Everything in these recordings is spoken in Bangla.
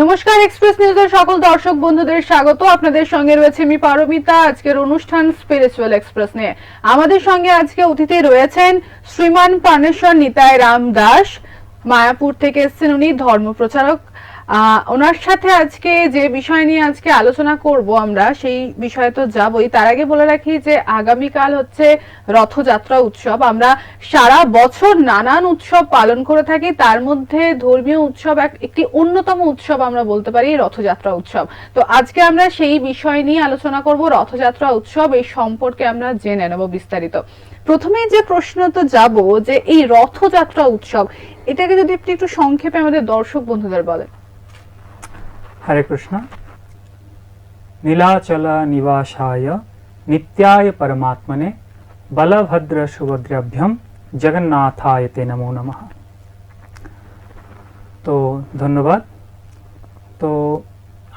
নমস্কার, এক্সপ্রেস নিউজের সকল দর্শক বন্ধুদের স্বাগত। আপনাদের সঙ্গে রয়েছে আমি পারমিতা। আজকের অনুষ্ঠান স্পিরিচুয়াল এক্সপ্রেস নিয়ে আমাদের সঙ্গে আজকে অতিথি রয়েছেন শ্রীমান প্রাণেশ্বর নিতাই রাম দাস। মায়াপুর থেকে এসেছেন উনি, ধর্ম প্রচারক। ওনার সাথে আজকে যে বিষয় নিয়ে আজকে আলোচনা করব আমরা, সেই বিষয়ে তো যাবই। তার আগে বলে রাখি যে আগামীকাল হচ্ছে রথযাত্রা উৎসব। আমরা সারা বছর নানান উৎসব পালন করে থাকি, তার মধ্যে ধর্মীয় উৎসব একটি অন্যতম উৎসব আমরা বলতে পারি রথযাত্রা উৎসব। তো আজকে আমরা সেই বিষয় নিয়ে আলোচনা করব, রথযাত্রা উৎসব এই সম্পর্কে আমরা জেনে নেব বিস্তারিত। প্রথমে যে প্রশ্ন তো যাব যে এই রথযাত্রা উৎসব, এটাকে যদি আপনি একটু সংক্ষেপে আমাদের দর্শক বন্ধুদের বলেন। हरे कृष्ण। नीलाचल निवासाय नित्याय परमात्मने बलभद्र सुभद्राभ्यम जगन्नाथाय ते नमो नमः। तो धन्यवाद। तो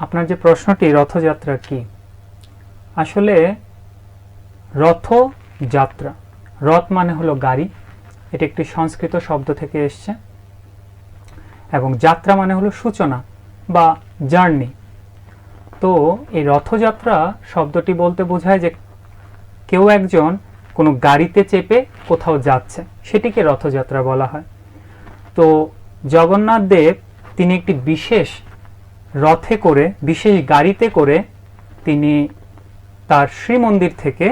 আপনার যে প্রশ্নটি রথযাত্রা কি, আসলে রথযাত্রা, রথ মানে হলো গাড়ি, এটা একটি সংস্কৃত শব্দ থেকে এসেছে, এবং যাত্রা মানে হলো সূচনা বা জার্নি। তো এই রথযাত্রা শব্দটি বলতে বোঝায় যে কেউ একজন কোনো গাড়িতে চেপে কোথাও যাচ্ছে, সেটিকে রথযাত্রা বলা হয়। তো জগন্নাথ দেব তিনি একটি বিশেষ রথে করে, বিশেষ গাড়িতে করে তিনি তার শ্রীমন্দির থেকে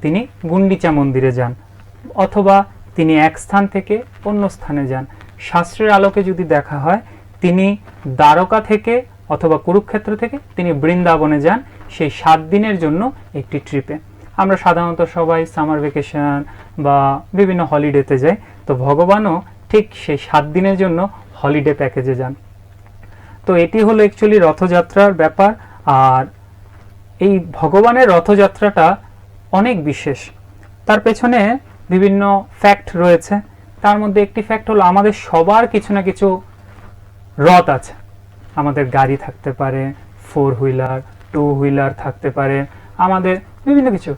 তিনি গুন্ডিচা মন্দিরে যান, অথবা তিনি এক স্থান থেকে অন্য স্থানে যান। শাস্ত্রের আলোকে যদি দেখা হয়, তিনি দ্বারকা থেকে অথবা কুরুক্ষেত্র থেকে তিনি বৃন্দাবনে যান সেই 7 দিনের জন্য একটি ট্রিপে। আমরা সাধারণত সবাই সামার ভ্যাকেশন বা বিভিন্ন হলিডেতে যাই, তো ভগবানও ঠিক সেই 7 দিনের জন্য হলিডে প্যাকেজে যান। তো এটি হলো অ্যাকচুয়ালি রথযাত্রার ব্যাপার। আর এই ভগবানের রথযাত্রাটা অনেক বিশেষ, তার পেছনে বিভিন্ন ফ্যাক্ট রয়েছে। তার মধ্যে একটি ফ্যাক্ট হলো আমাদের সবার কিছু না কিছু রথ আছে। আমাদের গাড়ি থাকতে পারে, 4 হুইলার, 2 হুইলার থাকতে পারে, আমাদের বিভিন্ন কিছু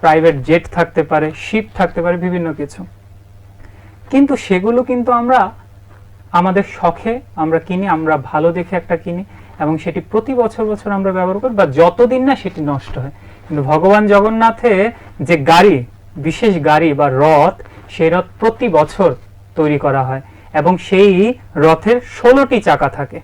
প্রাইভেট জেট থাকতে পারে, শিপ থাকতে পারে, বিভিন্ন কিছু। কিন্তু সেগুলো কিন্তু আমরা আমাদের শখে আমরা কিনি, আমরা ভালো দেখে একটা কিনি, এবং সেটি প্রতি বছর বছর আমরা ব্যবহার করি, বা যতদিন না সেটি নষ্ট হয়। কিন্তু ভগবান জগন্নাথের যে গাড়ি, বিশেষ গাড়ি বা রথ, সেই রথ প্রতি বছর তৈরি করা হয়, এবং সেই রথের 16টি চাকা থাকে।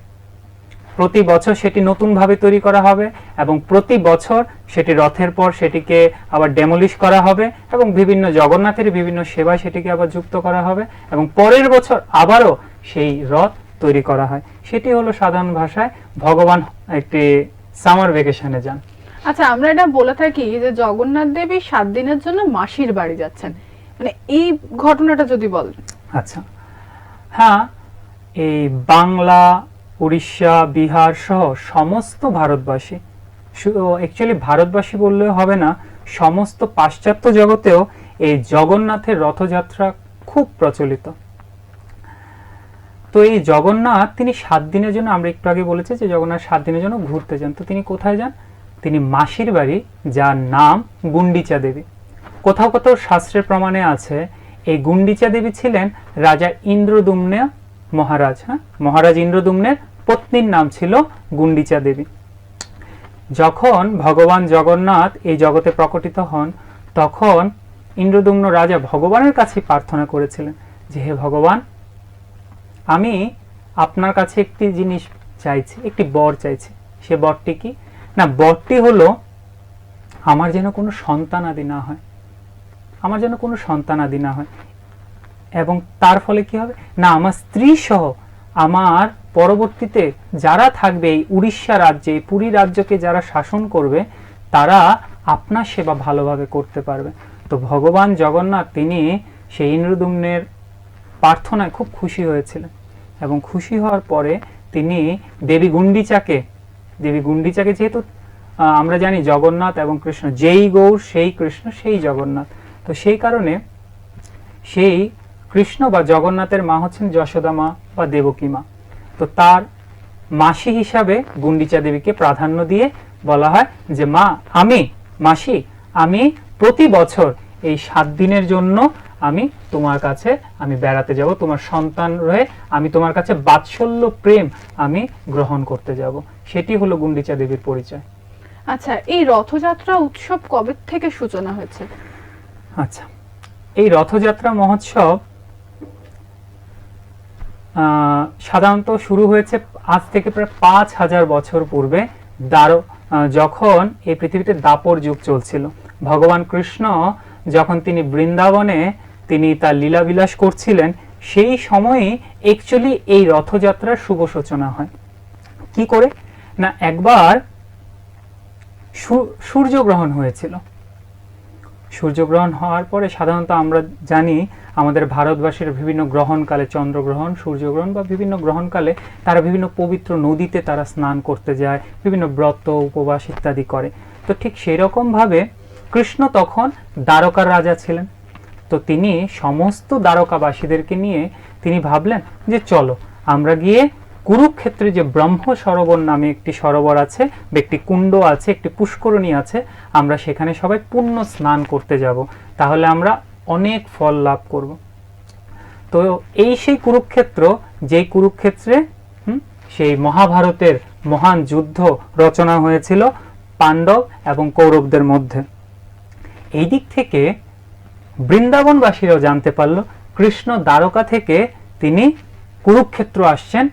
প্রতি বছর সেটি নতুনভাবে তৈরি করা হবে, এবং প্রতি বছর সেটি রথের পর সেটিকে আবার ডেমোলিশ করা হবে, এবং বিভিন্ন জগন্নাথের বিভিন্ন সেবায় সেটিকে আবার যুক্ত করা হবে, এবং পরের বছর আবারও সেই রথ তৈরি করা হয়। সেটি হলো সাধারণ ভাষায় ভগবান একটি সামার ভ্যাকেশনে যান। আচ্ছা, আমরা এটা বলে থাকি যে জগন্নাথ দেবী 7 দিনের জন্য মাসির বাড়ি যাচ্ছেন, মানে এই ঘটনাটা যদি বলেন। আচ্ছা, হ্যাঁ, এই বাংলা, উড়িষ্যা, বিহার সহ সমস্ত ভারতবাসী, অ্যাকচুয়ালি ভারতবাসী বললেও হবে না, সমস্ত পাশ্চাত্য জগতেও এই জগন্নাথের রথযাত্রা খুব প্রচলিত। তো এই জগন্নাথ তিনি 7 দিনের জন্য, আমরা একটু আগে বলেছি যে জগন্নাথ 7 দিনের জন্য ঘুরতে যান। তো তিনি কোথায় যান? তিনি মাসির বাড়ি, যার নাম গুন্ডিচা দেবী। কোথাও কোথাও শাস্ত্রের প্রমাণে আছে এই গুন্ডিচা দেবী ছিলেন রাজা ইন্দ্রদুম্ন মহারাজ। মহারাজ ইন্দ্রদুম্নের পত্নীর নাম ছিল গুন্ডিচা দেবী। যখন ভগবান জগন্নাথ এই জগতে প্রকটিত হন, তখন ইন্দ্রদুম্ন রাজা ভগবানের কাছে প্রার্থনা করেছিলেন যে, হে ভগবান, আমি আপনার কাছে একটি জিনিস চাইছি, একটি বর চাইছি। সে বরটি কি? না, বরটি হলো আমার যেন কোনো সন্তানাদি না হয়, আমার যেন কোনো সন্তানাদি না হয়। এবং তার ফলে কি হবে? না, আমার স্ত্রী সহ আমার পরবর্তীতে যারা থাকবে এই উড়িষ্যা রাজ্যে, এই পুরী রাজ্যকে যারা শাসন করবে, তারা আপনার সেবা ভালোভাবে করতে পারবে। তো ভগবান জগন্নাথ তিনি সেই ইন্দ্রদুম্নের প্রার্থনায় খুব খুশি হয়েছিলেন, এবং খুশি হওয়ার পরে তিনি দেবী গুন্ডিচাকে, যেহেতু আমরা জানি জগন্নাথ এবং কৃষ্ণ যেই গৌর সেই কৃষ্ণ সেই জগন্নাথ, তো সেই কারণে সেই কৃষ্ণ বা জগন্নাথের মা হচ্ছেন যশোদা মা বা দেবকী মা। তো তার মাসি হিসাবে গুন্ডিচা দেবীকে প্রাধান্য দিয়ে বলা হয় যে, মা, আমি মাসি, আমি প্রতি বছর এই 7 দিনের জন্য আমি তোমার কাছে আমি বেড়াতে যাব, তোমার সন্তান রয়ে আমি তোমার কাছে বাৎসল্য প্রেম আমি গ্রহণ করতে যাব। সেটি হলো গুন্ডিচা দেবীর পরিচয়। আচ্ছা, এই রথযাত্রা উৎসব কবে থেকে সূচনা হয়েছে? আচ্ছা, এই রথযাত্রা মহোৎসব সাধারণত শুরু হয়েছে আজ থেকে প্রায় 5000 বছর পূর্বে, যখন এই পৃথিবীতে দাপর যুগ চলছিল। ভগবান কৃষ্ণ যখন তিনি বৃন্দাবনে তিনি তার লীলাবিলাস করছিলেন, সেই সময়ই অ্যাকচুয়ালি এই রথযাত্রার শুভ সূচনা হয়। কি করে না, একবার সূর্যগ্রহণ হয়েছিল। সূর্যগ্রহণ হওয়ার পরে সাধারণত আমরা জানি আমাদের ভারতবাসীর বিভিন্ন গ্রহণকালে, চন্দ্রগ্রহণ, সূর্যগ্রহণ বা বিভিন্ন গ্রহণকালে তারা বিভিন্ন পবিত্র নদীতে তারা স্নান করতে যায়, বিভিন্ন ব্রত উপবাস ইত্যাদি করে। তো ঠিক সেই রকম ভাবে কৃষ্ণ তখন দ্বারকার রাজা ছিলেন। তো তিনি সমস্ত দ্বারকাবাসীদেরকে নিয়ে তিনি ভাবলেন যে চলো আমরা গিয়ে কুরুক্ষেত্রে যে ব্রহ্ম সরোবর নামে একটি সরোবর আছে, একটি কুণ্ড আছে, একটি পুষ্করণী আছে, আমরা সেখানে সবাই পুণ্য স্নান করতে যাব, তাহলে আমরা অনেক ফল লাভ করব। তো এই সেই কুরুক্ষেত্র, যেই কুরুক্ষেত্রে সেই মহাভারতের মহান যুদ্ধ রচনা হয়েছিল পাণ্ডব এবং কৌরবদের মধ্যে। এই দিক থেকে বৃন্দাবনবাসীরাও জানতে পারল কৃষ্ণ দ্বারকা থেকে তিনি কুরুক্ষেত্র আসছেন,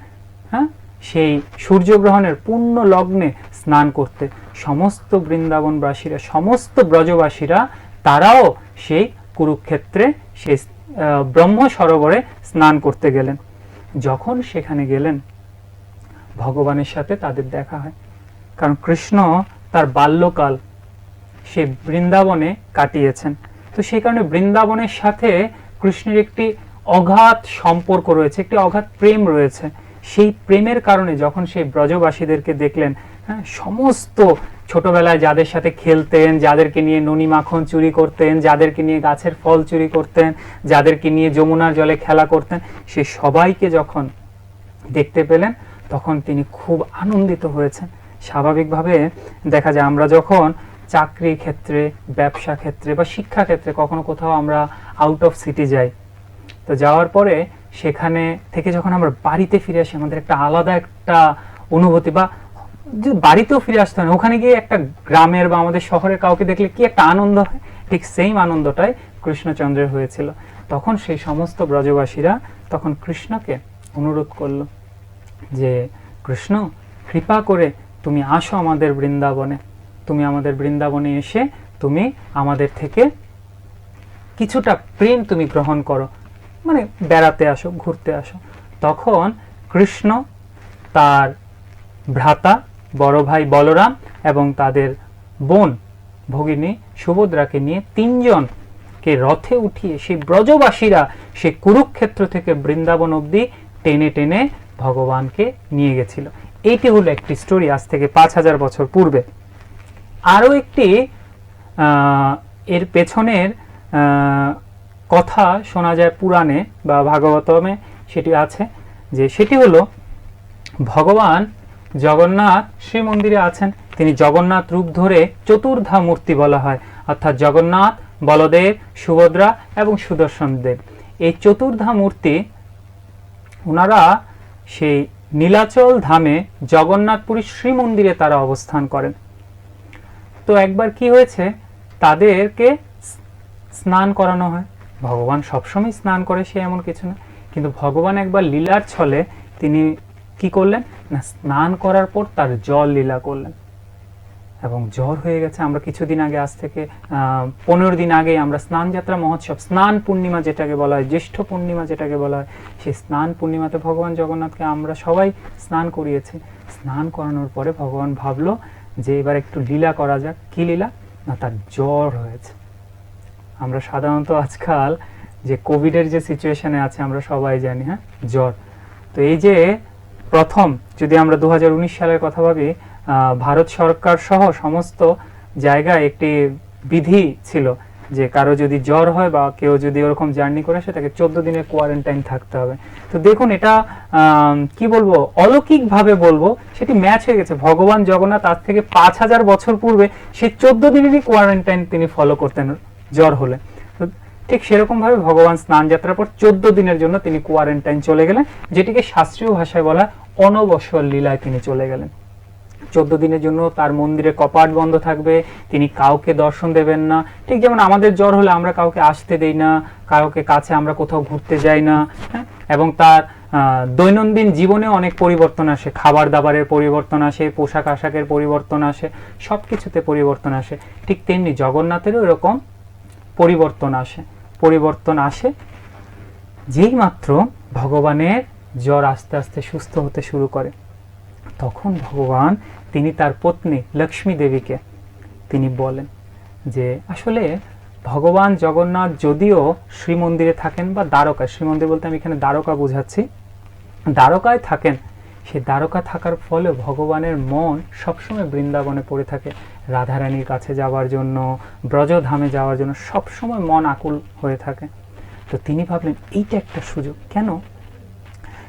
সেই সূর্যগ্রহণের পূর্ণ লগ্নে স্নান করতে। সমস্ত বৃন্দাবনবাসীরা, সমস্ত ব্রজবাসীরা তারাও সেই কুরুক্ষেত্রে সেই ব্রহ্ম সরোবরে স্নান করতে গেলেন। যখন সেখানে গেলেন ভগবানের সাথে তাদের দেখা হয়, কারণ কৃষ্ণ তার বাল্যকাল সে বৃন্দাবনে কাটিয়েছেন। তো সেই কারণে বৃন্দাবনের সাথে কৃষ্ণের একটি অগাধ সম্পর্ক রয়েছে, একটি অগাধ প্রেম রয়েছে। সেই প্রেমের কারণে যখন সেই ব্রজবাসীদেরকে দেখলেন, সমস্ত ছোটবেলায় যাদের সাথে খেলতেন, যাদেরকে নিয়ে ননি মাখন চুরি করতেন, যাদেরকে নিয়ে গাছের ফল চুরি করতেন, যাদেরকে নিয়ে যমুনার জলে খেলা করতেন, সে সবাইকে যখন দেখতে পেলেন তখন তিনি খুব আনন্দিত হয়েছেন। স্বাভাবিকভাবে দেখা যায় আমরা যখন চাকরি ক্ষেত্রে, ব্যবসা ক্ষেত্রে বা শিক্ষা ক্ষেত্রে কখনো কোথাও আমরা আউট অফ সিটি যাই, তো যাওয়ার পরে সেখানে থেকে যখন আমরা বাড়িতে ফিরে আসি আমাদের একটা আলাদা একটা অনুভূতি, বা বাড়িতেও ফিরে আসতে হয় না, ওখানে গিয়ে একটা গ্রামের বা আমাদের শহরের কাউকে দেখলে কি একটা আনন্দ হয়, ঠিক সেই আনন্দটাই কৃষ্ণচন্দ্রের হয়েছিল। তখন সেই সমস্ত ব্রজবাসীরা তখন কৃষ্ণকে অনুরোধ করলো যে কৃষ্ণ, কৃপা করে তুমি আসো আমাদের বৃন্দাবনে, তুমি আমাদের বৃন্দাবনে এসে তুমি আমাদের থেকে কিছুটা প্রেম তুমি গ্রহণ করো, মানে বেড়াতে আসো, ঘুরতে আসো। তখন কৃষ্ণ তার ভ্রাতা বড় ভাই বলরাম এবং তাদের বোন ভগিনী সুভদ্রাকে নিয়ে তিনজনকে রথে উঠিয়ে সেই ব্রজবাসীরা সেই কুরুক্ষেত্র থেকে বৃন্দাবন অবধি টেনে টেনে ভগবানকে নিয়ে গেছিল। এইটি হলো একটি স্টোরি আজ থেকে 5000 বছর পূর্বে। আরো একটি এর পেছনের কথা শোনা যায় পুরাণে বা ভাগবতমে, সেটি আছে যে সেটি হলো ভগবান জগন্নাথ শ্রীমন্দিরে আছেন, তিনি জগন্নাথ রূপ ধরে চতুর্ধা মূর্তি বলা হয়, অর্থাৎ জগন্নাথ, বলদেব, সুভদ্রা এবং সুদর্শন দেব। এই চতুর্ধা মূর্তি ওনারা সেই নীলাচল ধামে জগন্নাথপুরী শ্রীমন্দিরে তারা অবস্থান করেন। তো একবার কি হয়েছে, তাদেরকে স্নান করানো হয়। ভগবান সবসময় স্নান করে সে এমন কিছু না, কিন্তু ভগবান একবার লীলার ছলে তিনি কি করলেন না, স্নান করার পর তার জল লীলা করলেন এবং জ্বর হয়ে গেছে। আমরা কিছুদিন আগে, আজ থেকে 15 দিন আগে আমরা স্নান যাত্রা মহোৎসব, স্নান পূর্ণিমা যেটাকে বলা হয়, জ্যৈষ্ঠ পূর্ণিমা যেটাকে বলা হয়, সেই স্নান পূর্ণিমাতে ভগবান জগন্নাথকে আমরা সবাই স্নান করিয়েছি। স্নান করানোর পরে ভগবান ভাবলো যে এবার একটু লীলা করা যাক। কি লীলা না, তার জ্বর হয়েছে। আমরা সাধারণত আজকাল যে কোভিডের যে সিচুয়েশনে আছে আমরা সবাই জানি, জ্বর। তো এই যে প্রথম যদি আমরা 2019 সালের কথা ভাবি, ভারত সরকার সহ সমস্ত জায়গায় একটি বিধি ছিল যে কারো যদি জ্বর হয় বা কেউ যদি ওরকম জার্নি করে সেটাকে 14 দিনের কোয়ারেন্টাইন থাকতে হবে। তো দেখুন এটা কি বলবো, অলৌকিক ভাবে বলবো, সেটি ম্যাচ হয়ে গেছে। ভগবান জগন্নাথ আজ থেকে 5000 বছর পূর্বে সেই 14 দিনেরই কোয়ারেন্টাইন তিনি ফলো করতেন জ্বর হলে। তো ঠিক সেরকম ভাবে ভগবান স্নান যাত্রার পর 14 দিনের জন্য তিনি কোয়ারেন্টাইন চলে গেলেন, যেটিকে শাস্ত্রীয় ভাষায় বলা অনবসর লীলায় তিনি চলে গেলেন। 14 দিনের জন্য তার মন্দিরে কপাট বন্ধ থাকবে, তিনি কাউকে দর্শন দেবেন না। ঠিক যেমন আমাদের জ্বর হলে আমরা কাউকে আসতে দেই না, কাউকে কাছে আমরা কোথাও ঘুরতে যাই না, হ্যাঁ? এবং তার দৈনন্দিন জীবনে অনেক পরিবর্তন আসে, খাবার দাবারের পরিবর্তন আসে, পোশাক আশাকের পরিবর্তন আসে, সবকিছুতে পরিবর্তন আসে। ঠিক তেমনি জগন্নাথেরও এরকম পরিবর্তন আসে যেই মাত্র ভগবানের জ্বর আস্তে আস্তে সুস্থ হতে শুরু করে, তখন ভগবান তিনি তার পত্নী লক্ষ্মী দেবীকে তিনি বলেন যে আসলে ভগবান জগন্নাথ যদিও শ্রীমন্দিরে থাকেন বা দ্বারকায়, শ্রীমন্দির বলতে আমি এখানে দ্বারকা বোঝাচ্ছি, দ্বারকায় থাকেন, সেই দ্বারকা থাকার ফলে ভগবানের মন সবসময় বৃন্দাবনে পড়ে থাকে, রাধারানীর কাছে যাওয়ার জন্য, ব্রজধামে যাওয়ার জন্য সবসময় মন আকুল হয়ে থাকে। তো তিনি ভাবলেন এইটা একটা সুযোগ। কেন?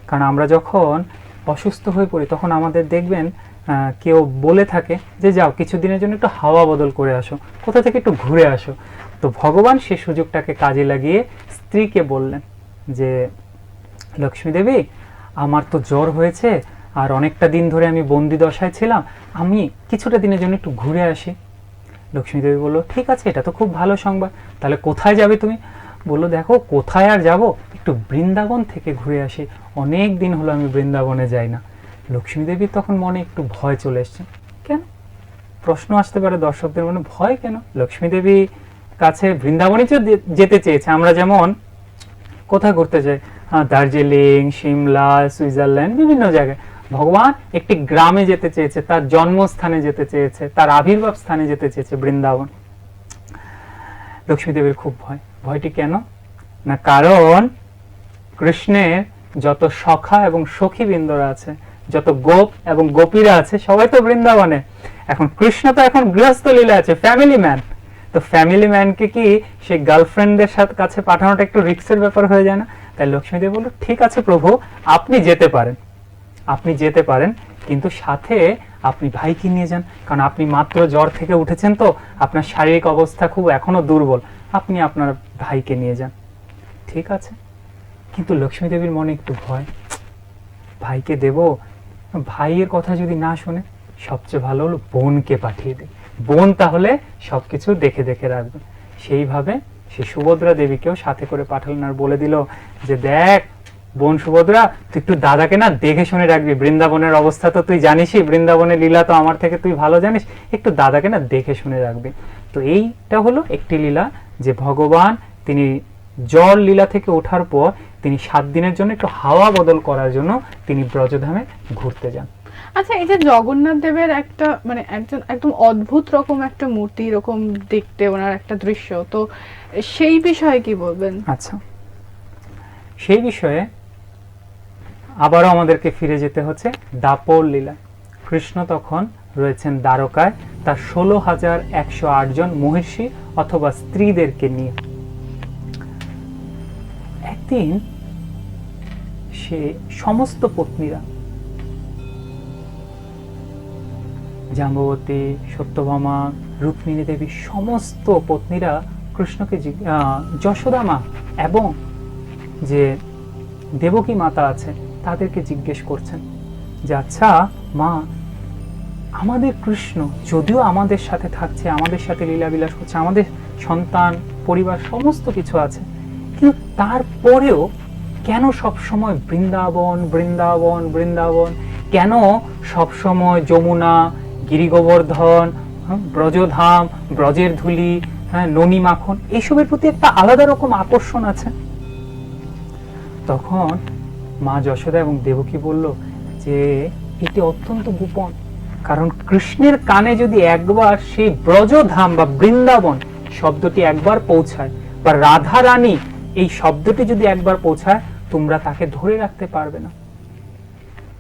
কারণ আমরা যখন অসুস্থ হয়ে পড়ি তখন আমাদের দেখবেন কেউ বলে থাকে যে যাও কিছুদিনের জন্য একটু হাওয়া বদল করে আসো, কোথা থেকে একটু ঘুরে আসো। তো ভগবান সেই সুযোগটাকে কাজে লাগিয়ে স্ত্রীকে বললেন যে লক্ষ্মী দেবী, আমার তো জ্বর হয়েছে আর অনেকটা দিন ধরে আমি বন্দি দশায় ছিলাম, আমি কিছুটা দিনের জন্য একটু ঘুরে আসি। লক্ষ্মী দেবী বললো ঠিক আছে, এটা তো খুব ভালো সংবাদ, তাহলে কোথায় যাবে তুমি? বললো দেখো কোথায় আর যাব, একটু বৃন্দাবন থেকে ঘুরে আসি, অনেক দিন হলো আমি বৃন্দাবনে যাই না। লক্ষ্মী দেবী তখন মনে একটু ভয় চলে এসছে। কেন? প্রশ্ন আসতে পারে দর্শকদের মনে, ভয় কেন? লক্ষ্মী দেবী কাছে বৃন্দাবনে যেতে চেয়েছে, আমরা যেমন কোথায় ঘুরতে যাই, দার্জিলিং, সিমলা, সুইজারল্যান্ড, বিভিন্ন জায়গায়। ভগবান একটি গ্রামে যেতে চেয়েছে, তার জন্মস্থানে যেতে চেয়েছে, তার আবির্ভাব স্থানে যেতে চেয়েছে, বৃন্দাবন। লক্ষ্মী দেবীর খুব ভয়। ভয়টি কেন? না কারণ কৃষ্ণের যত সখা এবং সখী বৃন্দরা আছে, যত গোপ এবং গোপীরা আছে, সবাই তো বৃন্দাবনে। এখন কৃষ্ণ তো এখন গৃহস্থ লীলা আছে, ফ্যামিলি ম্যান। তো ফ্যামিলি ম্যানকে কি সেই গার্লফ্রেন্ডদের কাছে পাঠানোটা একটু রিস্কের ব্যাপার হয়ে যায় না? তাই লক্ষ্মীদেবী বলল ঠিক আছে প্রভু, আপনি যেতে পারেন, কিন্তু সাথে আপনি ভাইকে নিয়ে যান, কারণ আপনি মাত্র জ্বর থেকে উঠেছেন, তো আপনার শারীরিক অবস্থা খুব এখনো দুর্বল, আপনি আপনার ভাইকে নিয়ে যান। ঠিক আছে, কিন্তু লক্ষ্মী দেবীর মনে একটু ভয়, ভাইকে দেব, ভাইয়ের কথা যদি না শুনে, সবচেয়ে ভালো হলো বোনকে পাঠিয়ে দিই, বোন তাহলে সবকিছু দেখে দেখে রাখবে। সেইভাবে সে সুভদ্রা দেবীকেও সাথে করে পাঠালেন আর বলে দিল যে দেখ বোন সুভদ্রা, তুই একটু দাদাকে না দেখে শুনে রাখবি, বৃন্দাবনের অবস্থা তো তুই জানিসই, বৃন্দাবনের লীলা তো আমার থেকে তুই ভালো জানিস, একটু দাদাকে না দেখে শুনে রাখবি। তো এইটা হলো একটি লীলা যে ভগবান তিনি জ্বর লীলা থেকে ওঠার পর তিনি 7 দিনের জন্য একটু হাওয়া বদল করার জন্য তিনি ব্রজধামে ঘুরতে যান। আচ্ছা, এই যে জগন্নাথ দেবের একটা মানে একদম অদ্ভুত রকম একটা মূর্তি, এরকম দেখতে ওনার একটা দৃশ্য, তো সেই বিষয়ে কি বলবেন? আচ্ছা, সেই বিষয়ে আবারও আমাদেরকে ফিরে যেতে হচ্ছে দাপর লীলা। কৃষ্ণ তখন রয়েছেন দ্বারকায় তার 16,108 জন মহিষী অথবা স্ত্রীদেরকে নিয়ে। একদিন সে সমস্ত পত্নীরা, জাম্ববতী, সত্যভামা, রুক্মিণী দেবী, সমস্ত পত্নীরা কৃষ্ণকে যশোদা মা এবং যে দেবকী মাতা আছে তাদেরকে জিজ্ঞেস করছেন যে আচ্ছা মা, আমাদের কৃষ্ণ যদিও আমাদের সাথে থাকছে, আমাদের সাথে লীলাবিলাস করছে, আমাদের সন্তান পরিবার সমস্ত কিছু আছে, কিন্তু তারপরেও কেন সবসময় বৃন্দাবন বৃন্দাবন বৃন্দাবন, কেন সবসময় যমুনা, গিরিগোবর্ধন, ব্রজধাম, ব্রজের ধুলি, ননী মাখন, এইসবের প্রতি একটা আলাদা রকম আকর্ষণ আছে? তখন মা যশোদা এবং দেবকী বলল যে এটি অত্যন্ত গোপন, কারণ কৃষ্ণের কানে যদি একবার সেই ব্রজধাম বা বৃন্দাবন শব্দটি একবার পৌঁছায়, বা রাধা রানী এই শব্দটি যদি একবার পৌঁছায়, তোমরা তাকে ধরে রাখতে পারবে না,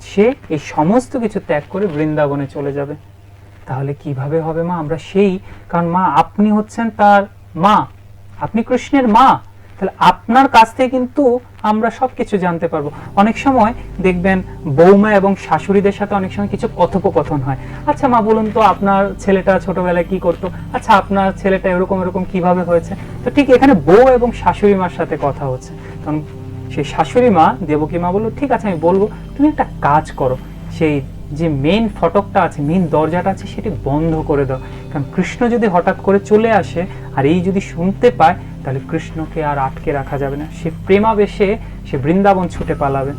সে এই সমস্ত কিছু ত্যাগ করে বৃন্দাবনে চলে যাবে। তাহলে কিভাবে হবে মা আমরা সেই, কারণ মা আপনি হচ্ছেন তার মা, আপনি কৃষ্ণের মা, তাহলে আপনার কাছ থেকে কিন্তু আমরা সবকিছু জানতে পারবো। অনেক সময় দেখবেন বৌমা এবং শাশুড়িদের সাথে অনেক সময় কিছু কথোপকথন হয়, আচ্ছা মা বলুন তো আপনার ছেলেটা ছোটবেলায় কি করতো, আচ্ছা আপনার ছেলেটা এরকম এরকম কিভাবে হয়েছে। তো ঠিক এখানে বউ এবং শাশুড়ি মার সাথে কথা হচ্ছে, তখন সেই শাশুড়ি মা দেবকী মা বললো ঠিক আছে আমি বলবো, তুমি একটা কাজ করো, সেই যে মেইন ফটকটা আছে, মেইন দরজাটা আছে সেটি বন্ধ করে দাও, কারণ কৃষ্ণ যদি হঠাৎ করে চলে আসে আর এই যদি শুনতে পায় তাহলে কৃষ্ণকে আর আটকে রাখা যাবে না, সে প্রেমাবেশে সে বৃন্দাবন ছুটে পালাবে।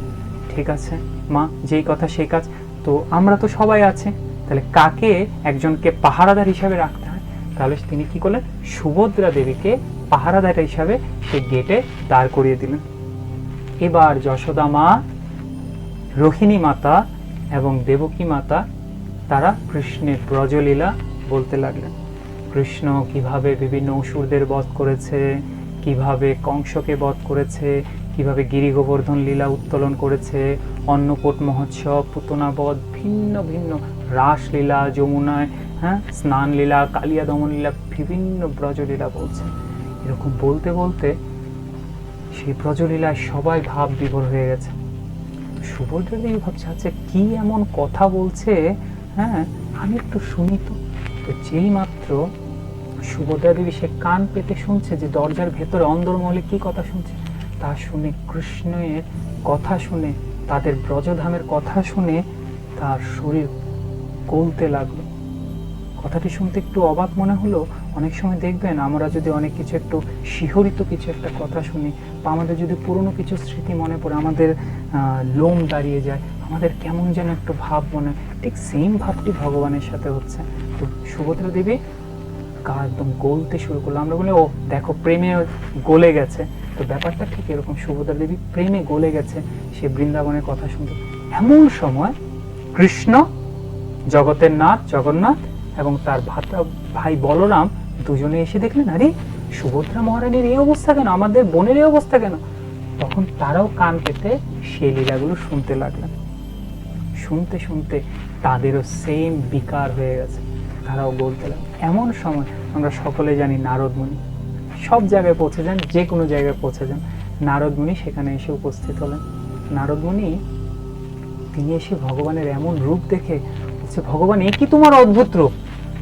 ঠিক আছে মা, যেই কথা সেই কাজ। তো আমরা তো সবাই আছে, তাহলে কাকে একজনকে পাহারাদার হিসাবে রাখতে হয়, তাহলে তিনি কি করলেন, সুভদ্রা দেবীকে পাহারাদার হিসাবে সে গেটে দাঁড় করিয়ে দিলেন। এবার যশোদা মা, রোহিণী মাতা এবং দেবকী মাতা তারা কৃষ্ণের ব্রজলীলা বলতে লাগলেন। কৃষ্ণ কিভাবে বিভিন্ন অসুরদের বধ করেছে, কিভাবে কংসকে বধ করেছে, কিভাবে গিরি গোবর্ধন লীলা উত্তোলন করেছে, অন্নকূট মহোৎসব, পুতনা বধ, ভিন্ন ভিন্ন রাসলীলা, যমুনায় স্নান লীলা, কালিয়া দমন লীলা, বিভিন্ন ব্রজলীলা বলছে। এরকম বলতে বলতে সেই ব্রজলীলায় সবাই ভাব বিভোর হয়ে গেছে। সুভদ্রা দেবী ভাবছে আচ্ছা কি এমন কথা বলছে, আমি একটু শুনি তো। তো যেই মাত্র সুভদ্রা দেবী সে কান পেতে শুনছে যে দরজার ভেতরে অন্দরমহলে কি কথা শুনছে, তা শুনে কৃষ্ণের কথা শুনে, তাদের ব্রজধামের কথা শুনে তার শরীর গলতে লাগলো। কথাটি শুনতে একটু অবাক মনে হলো। অনেক সময় দেখবেন আমরা যদি অনেক কিছু একটু শিহরিত কিছু একটা কথা শুনি বা আমাদের যদি পুরনো কিছু স্মৃতি মনে পড়ে, আমাদের লোম দাঁড়িয়ে যায়, আমাদের কেমন যেন একটু ভাব মনে হয়, ঠিক সেম ভাবটি ভগবানের সাথে হচ্ছে। তো সুভদ্রা দেবী গা একদম গলতে শুরু করলো। আমরা বলি ও দেখো প্রেমে গলে গেছে, তো ব্যাপারটা ঠিক এরকম, সুভদ্রা দেবী প্রেমে গলে গেছে সে বৃন্দাবনের কথা শুনতে। এমন সময় কৃষ্ণ, জগতের নাথ জগন্নাথ এবং তার ভাই বলরাম দুজনে এসে দেখলেন আরে সুভদ্রা মহারানীর এই অবস্থা কেন, আমাদের বোনের এই অবস্থা কেন। তখন তারাও কান পেতে সেই লীলাগুলো শুনতে লাগলেন। শুনতে শুনতে তাদেরও সেম বিকার হয়ে গেছে, তারাও বলতে লাগলেন। এমন সময় আমরা সকলে জানি নারদ মুনি সব জায়গায় পৌঁছে যান, যে কোনো জায়গায় পৌঁছে যান, নারদ মুনি সেখানে এসে উপস্থিত হলেন। নারদ মুনি তিনি এসে ভগবানের এমন রূপ দেখে বলছে, ভগবান এ কি তোমার অদ্ভুত রূপ,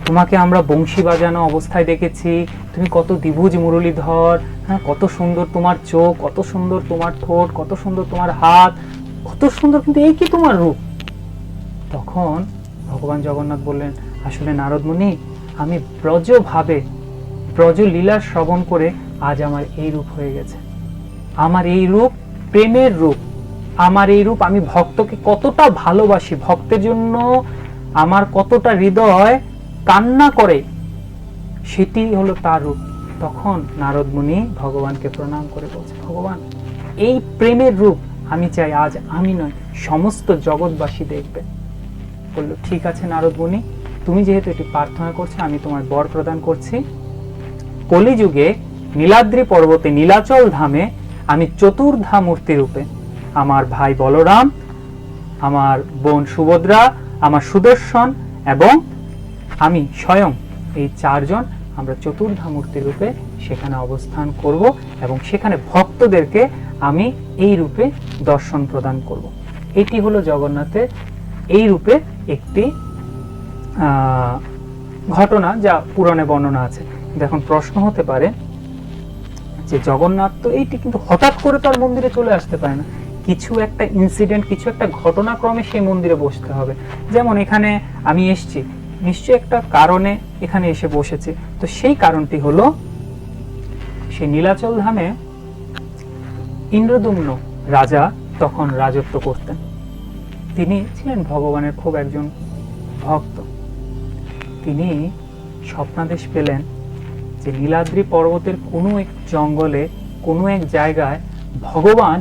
তোমাকে আমরা বংশী বাজানো অবস্থায় দেখেছি, তুমি কত দ্বিভুজ মুরলীধর, কত সুন্দর তোমার চোখ, কত সুন্দর তোমার ঠোঁট, কত সুন্দর তোমার হাত, কত সুন্দর, কিন্তু এই কি তোমার রূপ। তখন ভগবান জগন্নাথ বললেন, আসলে নারদ মুনি আমি ব্রজভাবে ব্রজ লীলা শ্রবণ করে আজ আমার এই রূপ হয়ে গেছে। আমার এই রূপ প্রেমের রূপ, আমার এই রূপ আমি ভক্তকে কতটা ভালোবাসি, ভক্তের জন্য আমার কতটা হৃদয় কান্না করে, সেটি হলো তার রূপ। তখন নারদ মুনি ভগবানকে প্রণাম করে বলছে, ভগবান এই প্রেমের রূপ আমি চাই আজ আমি নয় সমস্ত জগৎবাসী দেখবে। বললো ঠিক আছে নারদ মুনি, তুমি যেহেতু এটি প্রার্থনা করছো আমি তোমার বর প্রদান করছি। কলিযুগে নীলাদ্রি পর্বতে নীলাচল ধামে আমি চতুর্ধা মূর্তি রূপে আমার ভাই বলরাম, আমার বোন সুভদ্রা, আমার সুদর্শন এবং আমি স্বয়ং, এই চারজন আমরা চতুর্ধা মূর্তি রূপে সেখানে অবস্থান করব এবং সেখানে ভক্তদেরকে আমি এই রূপে দর্শন প্রদান করব। এটি হলো জগন্নাথের এই রূপে একটি ঘটনা যা পুরাণে বর্ণনা আছে। এখন প্রশ্ন হতে পারে যে জগন্নাথ তো এইটি কিন্তু হঠাৎ করে তার মন্দিরে চলে আসতে পারে না, কিছু একটা ইনসিডেন্ট, কিছু একটা ঘটনাক্রমে সেই মন্দিরে বসতে হবে। যেমন এখানে আমি এসেছি, নিশ্চয়ই একটা কারণে এখানে এসে বসেছি। তো সেই কারণটি হলো সেই নীলাচল ধামে ইন্দ্রদুম্ন রাজা তখন রাজত্ব করতেন। তিনি ছিলেন ভগবানের খুব একজন ভক্ত। তিনি স্বপ্নাদেশ পেলেন যে নীলাদ্রি পর্বতের কোনো এক জঙ্গলে কোনো এক জায়গায় ভগবান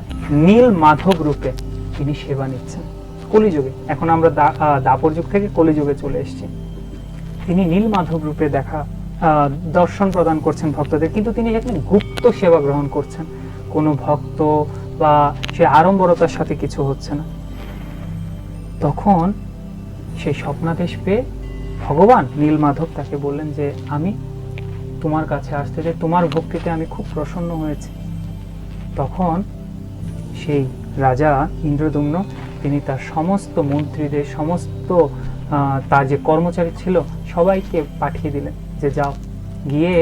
নীল মাধব রূপে তিনি সেবা নিচ্ছেন কলিযুগে। এখন আমরা দাপর যুগ থেকে কলিযুগে চলে এসেছি। তিনি নীল মাধব রূপে দর্শন প্রদান করছেন ভক্তদের, কিন্তু তিনি এখানে গুপ্ত সেবা গ্রহণ করছেন, কোনো ভক্ত বা সে আড়ম্বরতার সাথে কিছু হচ্ছে না। তখন সেই স্বপ্নাদেশ পেয়ে ভগবান নীল মাধব তাকে বললেন যে আমি তোমার কাছে আসতে চাই, তোমার ভক্তিতে আমি খুব প্রসন্ন হয়েছি। তখন সেই রাজা ইন্দ্রদুম্ন তিনি তার সমস্ত মন্ত্রীদের, সমস্ত তার যে কর্মচারী ছিল সবাইকে পাঠিয়ে দিলেন যে যাও গিয়ে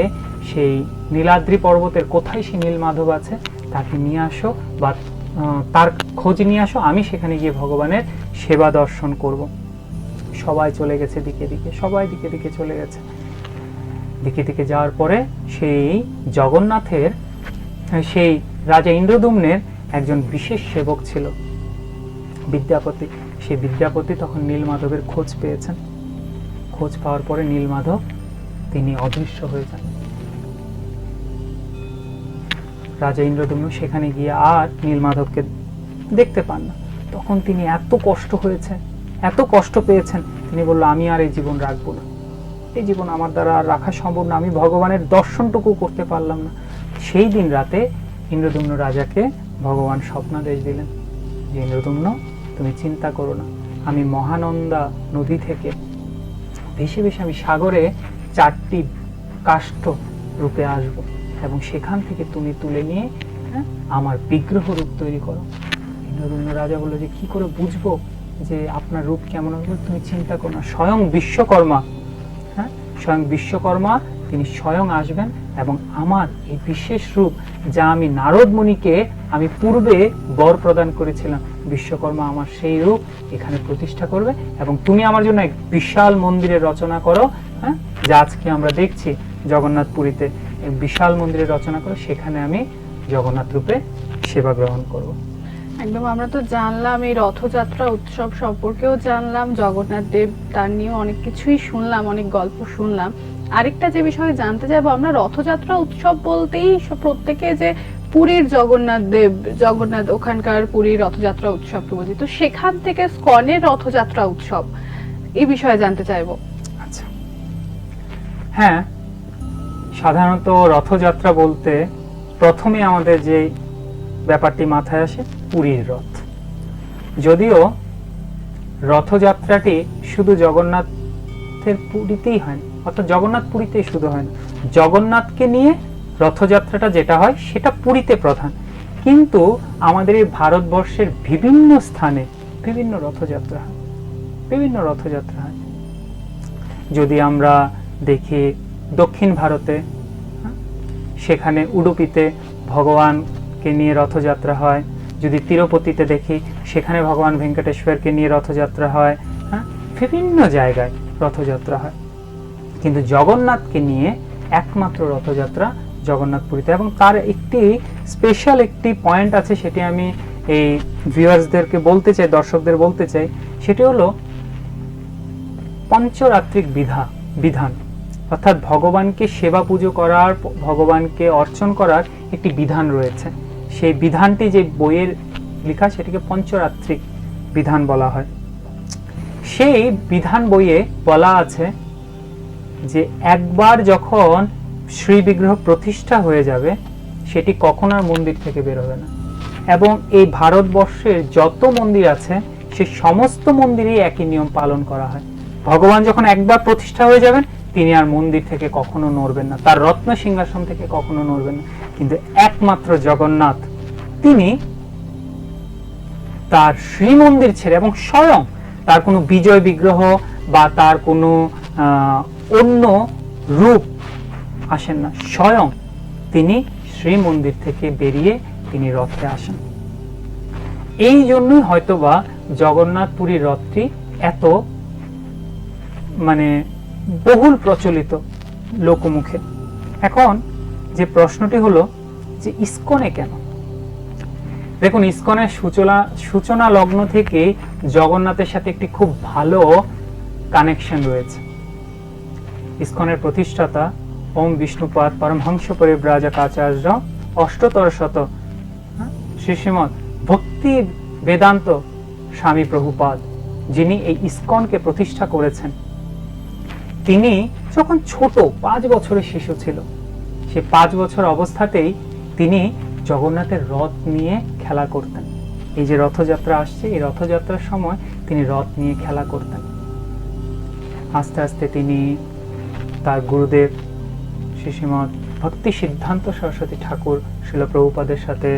সেই নীলাদ্রি পর্বতের কোথায় সেই নীলমাধব আছে তাকে নিয়ে আসো, বা তার খোঁজ নিয়ে আসো, আমি সেখানে গিয়ে ভগবানের সেবা দর্শন করব। সবাই চলে গেছে দিকে দিকে, সবাই দিকে দিকে চলে গেছে। দিকে দিকে যাওয়ার পরে সেই জগন্নাথের, সেই রাজা ইন্দ্রদুম্নের একজন বিশেষ সেবক ছিল বিদ্যাপতি। সেই বিদ্যাপতি তখন নীলমাধবের খোঁজ পেয়েছেন। খোঁজ পাওয়ার পরে নীলমাধব তিনি অদৃশ্য হয়ে যান। রাজা ইন্দ্রদুম্ন সেখানে গিয়ে আর নীলমাধবকে দেখতে পান না। তখন তিনি এত কষ্ট হয়েছে, এত কষ্ট পেয়েছেন, তিনি বলল আমি আর এই জীবন রাখবো না, এই জীবন আমার দ্বারা আর রাখা সম্ভব না, আমি ভগবানের দর্শনটুকু করতে পারলাম না। সেই দিন রাতে ইন্দ্রদুম্ন রাজাকে ভগবান স্বপ্নাদেশ দিলেন যে ইন্দ্রদুম্ন তুমি চিন্তা করো না, আমি মহানন্দা নদী থেকে ভেসে ভেসে আমি সাগরে 4টি কাষ্ঠ রূপে আসবো এবং সেখান থেকে তুমি তুলে নিয়ে আমার বিগ্রহ রূপ তৈরি করো। ইন্দ্রদুম্ন রাজা বললো যে কি করে বুঝবো যে আপনার রূপ কেমন হবে? তুমি চিন্তা করো না, স্বয়ং বিশ্বকর্মা, স্বয়ং বিশ্বকর্মা তিনি স্বয়ং আসবেন এবং আমার এই বিশেষ রূপ যা আমি নারদ মুনিকে আমি পূর্বে বর প্রদান করেছিলাম, বিশ্বকর্মা আমার সেই রূপ এখানে প্রতিষ্ঠা করবে এবং তুমি আমার জন্য এক বিশাল মন্দিরের রচনা করো, যা আজকে আমরা দেখছি জগন্নাথপুরীতে বিশাল মন্দিরের রচনা করো, সেখানে আমি জগন্নাথ রূপে সেবা গ্রহণ করব। একদম, আমরা তো জানলাম এই রথযাত্রা উৎসব সম্পর্কেও জানলাম, জগন্নাথ দেব তার নিয়ে অনেক কিছুই শুনলাম, অনেক গল্প শুনলাম। আরেকটা যে বিষয়ে জানতে চাইবো, আমরা রথযাত্রা উৎসব বলতেই প্রত্যেকে যে পুরীর জগন্নাথ দেব, জগন্নাথ ওখানকার পুরীর রথযাত্রা উৎসবকে বুঝি, তো সেখান থেকে স্কনের রথযাত্রা উৎসব এই বিষয়ে জানতে চাইবো। আচ্ছা, হ্যাঁ, সাধারণত রথযাত্রা বলতে প্রথমে আমাদের যে ব্যাপারটি মাথায় আসে পুরীর রথ। যদিও রথযাত্রাটি শুধু জগন্নাথের পুরীতেই হয় না, অর্থাৎ জগন্নাথ পুরীতেই শুধু হয় না, জগন্নাথকে নিয়ে রথযাত্রাটা যেটা হয় সেটা পুরীতে প্রধান, কিন্তু আমাদের এই ভারতবর্ষের বিভিন্ন স্থানে বিভিন্ন রথযাত্রা হয়, বিভিন্ন রথযাত্রা হয়। যদি আমরা দেখি দক্ষিণ ভারতে, সেখানে উডুপিতে ভগবানকে নিয়ে রথযাত্রা হয়। যদি তিরুপতিতে দেখি সেখানে ভগবান ভেঙ্কটেশ্বরকে নিয়ে রথযাত্রা হয়। বিভিন্ন জায়গায় রথযাত্রা হয়, কিন্তু জগন্নাথকে নিয়ে একমাত্র রথযাত্রা জগন্নাথপুরীতে। এবং তার একটি স্পেশাল একটি পয়েন্ট আছে, সেটি আমি এই ভিউয়ার্সদেরকে বলতে চাই, দর্শকদের বলতে চাই, সেটি হলো পঞ্চরাত্রিক বিধান, অর্থাৎ ভগবানকে সেবা পুজো করার, ভগবানকে অর্চন করার একটি বিধান রয়েছে। সেই বিধানটি যে বইয়ের লেখা সেটিকে পঞ্চরাত্রিক বিধান বলা হয়। সেই বিধান বইয়ে বলা আছে যে একবার যখন শ্রী বিগ্রহ প্রতিষ্ঠা হয়ে যাবে সেটি কখনো আর মন্দির থেকে বের হবে না, এবং এই ভারতবর্ষের যত মন্দির আছে সে সমস্ত মন্দিরেই একই নিয়ম পালন করা হয়। ভগবান যখন একবার প্রতিষ্ঠা হয়ে যাবেন তিনি আর মন্দির থেকে কখনো নড়বেন না, তার রত্ন সিংহাসন থেকে কখনো নড়বেন না। কিন্তু একমাত্র জগন্নাথ তিনি তার শ্রীমন্দির ছেড়ে, এবং স্বয়ং তার কোনো বিজয় বিগ্রহ বা তার কোনো অন্য রূপ আসেন না, স্বয়ং তিনি শ্রীমন্দির থেকে বেরিয়ে তিনি রথে আসেন। এই জন্যই হয়তোবা জগন্নাথপুরীর রথটি এত বহুল প্রচলিত লোকমুখে। এখন যে প্রশ্নটি হলো যে ইসকনে কেন? দেখুন, ইসকনের সূচনা লগ্ন থেকে জগন্নাথের সাথে একটি খুব ভালো কানেকশন রয়েছে। ইসকনের প্রতিষ্ঠাতা ওম বিষ্ণুপাদ পরমহংস পরিব্রাজকাচার্য অষ্টতর শত শ্রীশ্রীমৎ ভক্তি বেদান্ত স্বামী প্রভুপাদ, যিনি এই ইসকনকে প্রতিষ্ঠা করেছেন, তিনি যখন ছোট 5 বছরের শিশু ছিল, সে 5 বছর অবস্থাতেই তিনি জগন্নাথের রথ নিয়ে খেলা করতেন। এই যে রথযাত্রা আসছে, এই রথযাত্রার সময় তিনি রথ নিয়ে খেলা করতেন। আস্তে আস্তে তিনি তার গুরুদেব শ্রীশ্রীমৎ ভক্তি সিদ্ধান্ত সরস্বতী ঠাকুর শিল প্রভুপাদের সাথে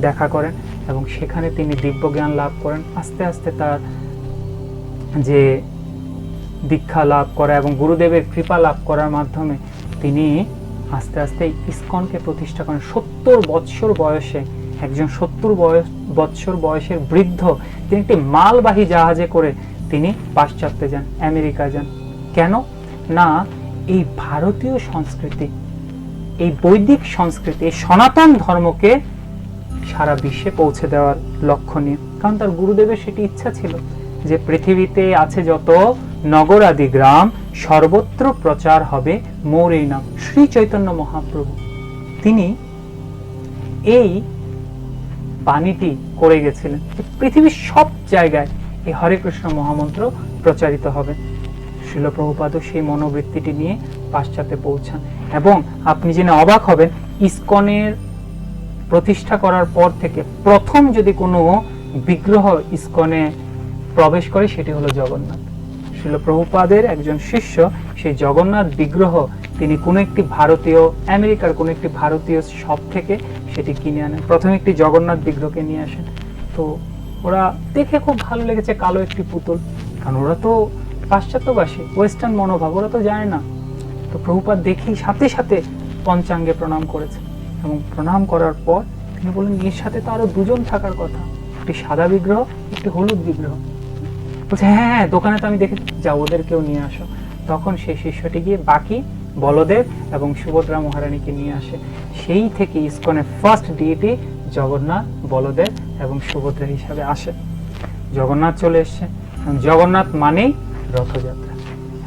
দেখা করেন এবং সেখানে তিনি দিব্যজ্ঞান লাভ করেন। আস্তে আস্তে তার যে দীক্ষা লাভ করা এবং গুরুদেবের কৃপা লাভ করার মাধ্যমে তিনি আস্তে আস্তে ইসকনকে প্রতিষ্ঠা করেন। 70 বৎসর বয়সে, একজন 70 বৎসর বয়সের বৃদ্ধ তিনি একটি মালবাহী জাহাজে করে তিনি পাশ্চাত্যে যান, আমেরিকা যান। কেন না, এই ভারতীয় সংস্কৃতি, এই বৈদিক সংস্কৃতি, এই সনাতন ধর্মকে সারা বিশ্বে পৌঁছে দেওয়ার লক্ষ্য নিয়ে। কারণ তার গুরুদেবের সেটি ইচ্ছা ছিল যে পৃথিবীতে আছে যত নগর আদি গ্রাম, সর্বত্র প্রচার হবে মোর এই নাম। শ্রী চৈতন্য মহাপ্রভু তিনি এই বাণীটি করে গেছিলেন যে পৃথিবীর সব জায়গায় এই হরে কৃষ্ণ মহামন্ত্র প্রচারিত হবে। শ্রীল প্রভুপাদও সেই মনোবৃত্তিটি নিয়ে পাশ্চাত্যে পৌঁছান। এবং আপনি জেনে অবাক হবেন, ইসকনের প্রতিষ্ঠা করার পর থেকে প্রথম যদি কোনো বিগ্রহ ইসকনে প্রবেশ করে সেটি হলো জগন্নাথ। শ্রীল প্রভুপাদের একজন শিষ্য সেই জগন্নাথ বিগ্রহ তিনি কোনো একটি ভারতীয়, আমেরিকার কোনো একটি ভারতীয় শপ থেকে সেটি কিনে আনেন। প্রথমে একটি জগন্নাথ বিগ্রহকে নিয়ে আসেন। তো ওরা দেখে খুব ভালো লেগেছে, কালো একটি পুতুল, কারণ ওরা তো পাশ্চাত্যবাসী, ওয়েস্টার্ন মনোভাব, ওরা তো জানে না। তো প্রভুপাদ দেখেই সাথে সাথে পঞ্চাঙ্গে প্রণাম করেছেন এবং প্রণাম করার পর তিনি বললেন এর সাথে তো আরো দুজন থাকার কথা, একটি সাদা বিগ্রহ, একটি হলুদ বিগ্রহ। বলছে হ্যাঁ হ্যাঁ, দোকানে তো আমি দেখে, যাও ওদেরকেও নিয়ে আসো। তখন সেই শিষ্যটি গিয়ে বাকি বলদেব এবং সুভদ্রা মহারানীকে নিয়ে আসে। সেই থেকে ইসকনের ফার্স্ট ডিইটি জগন্নাথ, বলদেব এবং সুভদ্রা হিসাবে আসে। জগন্নাথ চলে এসছে, জগন্নাথ মানেই রথযাত্রা।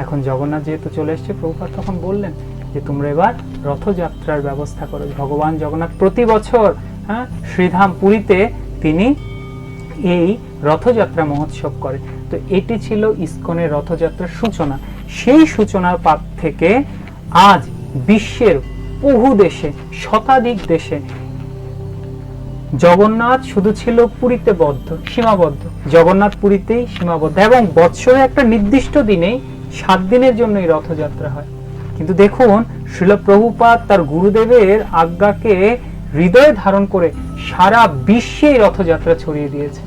এখন জগন্নাথ যেহেতু চলে এসছে, প্রভুপাদ তখন বললেন যে তোমরা এবার রথযাত্রার ব্যবস্থা করো। ভগবান জগন্নাথ প্রতি বছর শ্রীধাম পুরীতে তিনি এই রথযাত্রা মহোৎসব করে। তো এটি ছিল ইসকনের রথযাত্রার সূচনা। সেই সূচনার পাত থেকে আজ বিশ্বের বহু দেশে, শতাধিক দেশে জগন্নাথ শুধু ছিল পুরীতে সীমাবদ্ধ, জগন্নাথ পুরীতেই সীমাবদ্ধ, এবং বৎসরে একটা নির্দিষ্ট দিনেই 7 দিনের জন্য এই রথযাত্রা হয়। কিন্তু দেখুন, শ্রীল প্রভুপাদ তার গুরুদেবের আজ্ঞাকে হৃদয়ে ধারণ করে সারা বিশ্বে এই রথযাত্রা ছড়িয়ে দিয়েছে।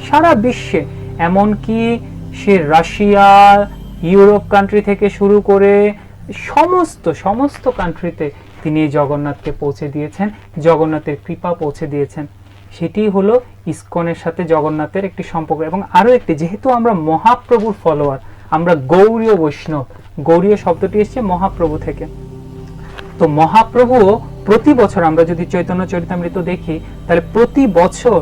সারা বিশ্বে, এমনকি সে রাশিয়া, ইউরোপ কান্ট্রি থেকে শুরু করে সমস্ত কান্ট্রিতে তিনি জগন্নাথকে পৌঁছে দিয়েছেন, জগন্নাথের কৃপা পৌঁছে দিয়েছেন। সেটি হলো ইসকনের সাথে জগন্নাথের একটি সম্পর্ক। এবং আরো একটি, যেহেতু আমরা মহাপ্রভুর ফলোয়ার, আমরা গৌড়ীয় বৈষ্ণব, গৌড়ীয় শব্দটি এসেছে মহাপ্রভু থেকে। তো মহাপ্রভু প্রতি বছর, আমরা যদি চৈতন্য চরিতামৃত দেখি, তাহলে প্রতি বছর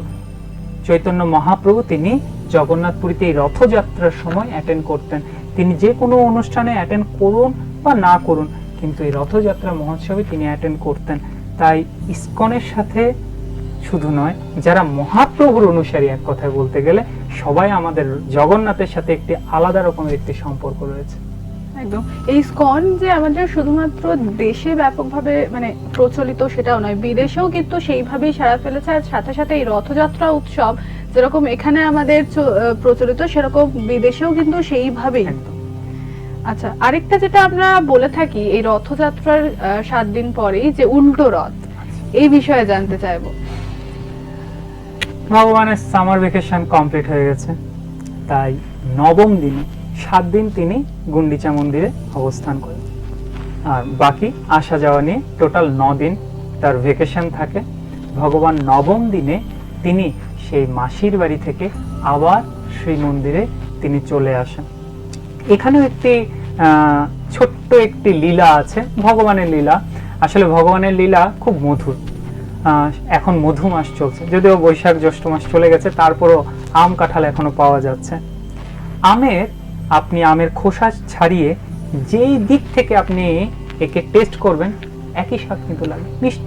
চৈতন্য মহাপ্রভু তিনি জগন্নাথপুরীতে এই রথযাত্রার সময় অ্যাটেন্ড করতেন। তিনি যে কোনো অনুষ্ঠানে অ্যাটেন্ড করুন বা না করুন, কিন্তু এই রথযাত্রা মহোৎসবে তিনি অ্যাটেন্ড করতেন। তাই ইসকনের সাথে শুধু নয়, যারা মহাপ্রভুর অনুসারী, এক কথায় বলতে গেলে সবাই আমাদের জগন্নাথের সাথে একটি আলাদা রকমের একটি সম্পর্ক রয়েছে। একদম। এই ইসকন যে আমাদের শুধুমাত্র দেশে ব্যাপকভাবে মানে প্রচলিত সেটাও নয়, বিদেশেও কিন্তু সেইভাবেই সাড়া ফেলেছে। আর সাথে সাথে এই রথযাত্রা উৎসব যেরকম এখানে আমাদের প্রচলিত, সেরকম বিদেশেও কিন্তু সেইভাবেই। আচ্ছা, আরেকটা যেটা আমরা বলে থাকি এই রথযাত্রার 7 দিন পরেই যে উল্টো রথ, এই বিষয়ে জানতে চাইবো। ভগবানের সামার ভ্যাকেশন কমপ্লিট হয়ে গেছে, তাই 9ম দিনে 7 দিন তিনি গুন্ডিচা মন্দিরে অবস্থান করেন। আর বাকি আসা যাওয়া নিয়ে টোটাল 9 দিন তার ভ্যাকেশন থাকে। ভগবান 9ম দিনে তিনি সেই মাসির বাড়ি থেকে আবার শ্রী মন্দিরে তিনি চলে আসেন। এখানেও একটি ছোট্ট একটি লীলা আছে, ভগবানের লীলা। আসলে ভগবানের লীলা খুব মধুর। এখন মধু মাস চলছে, যদিও বৈশাখ জ্যৈষ্ঠ মাস চলে গেছে, তারপরও আম কাঁঠাল এখনো পাওয়া যাচ্ছে। আপনি আমের খোসা ছাড়িয়ে যেই দিক থেকে আপনি একে টেস্ট করবেন, একই স্বাদ কিন্তু লাগে, মিষ্ট।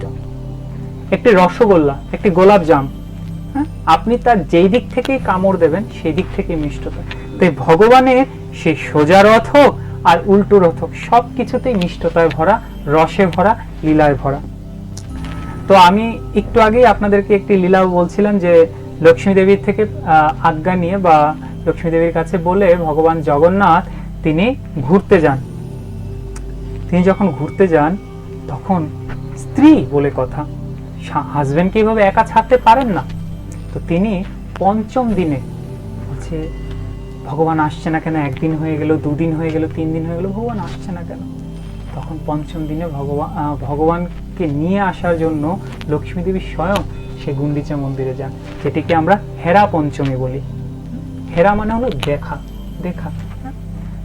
একটি রসগোল্লা, একটি গোলাপ জাম, আপনি তার যেই দিক থেকে কামড় দেবেন সেই দিক থেকে মিষ্টতা। তাই ভগবানের সেই সোজা রথ হোক আর উল্টো রথ হোক, সবকিছুতেই মিষ্টতায় ভরা, রসে ভরা, লীলায় ভরা। তো আমি একটু আগেই আপনাদেরকে একটি লীলা বলছিলাম যে লক্ষ্মী দেবীর থেকে আজ্ঞা নিয়ে বা লক্ষ্মী দেবীর কাছে বলে ভগবান জগন্নাথ তিনি ঘুরতে যান। তিনি যখন ঘুরতে যান তখন স্ত্রী বলে কথা, হাজবেন্ডকে এইভাবে একা ছাড়তে পারেন না। তো তিনি পঞ্চম দিনে হচ্ছে ভগবান আসছে না কেন, একদিন হয়ে গেল, দুদিন হয়ে গেল, 3 দিন হয়ে গেল, ভগবান আসছে না কেন? তখন পঞ্চম দিনে ভগবানকে নিয়ে আসার জন্য লক্ষ্মী দেবী স্বয়ং সে গুন্ডিচা মন্দিরে যান, যেটিকে আমরা হেরা পঞ্চমী বলি। হেরা মানে হলো দেখা, দেখা।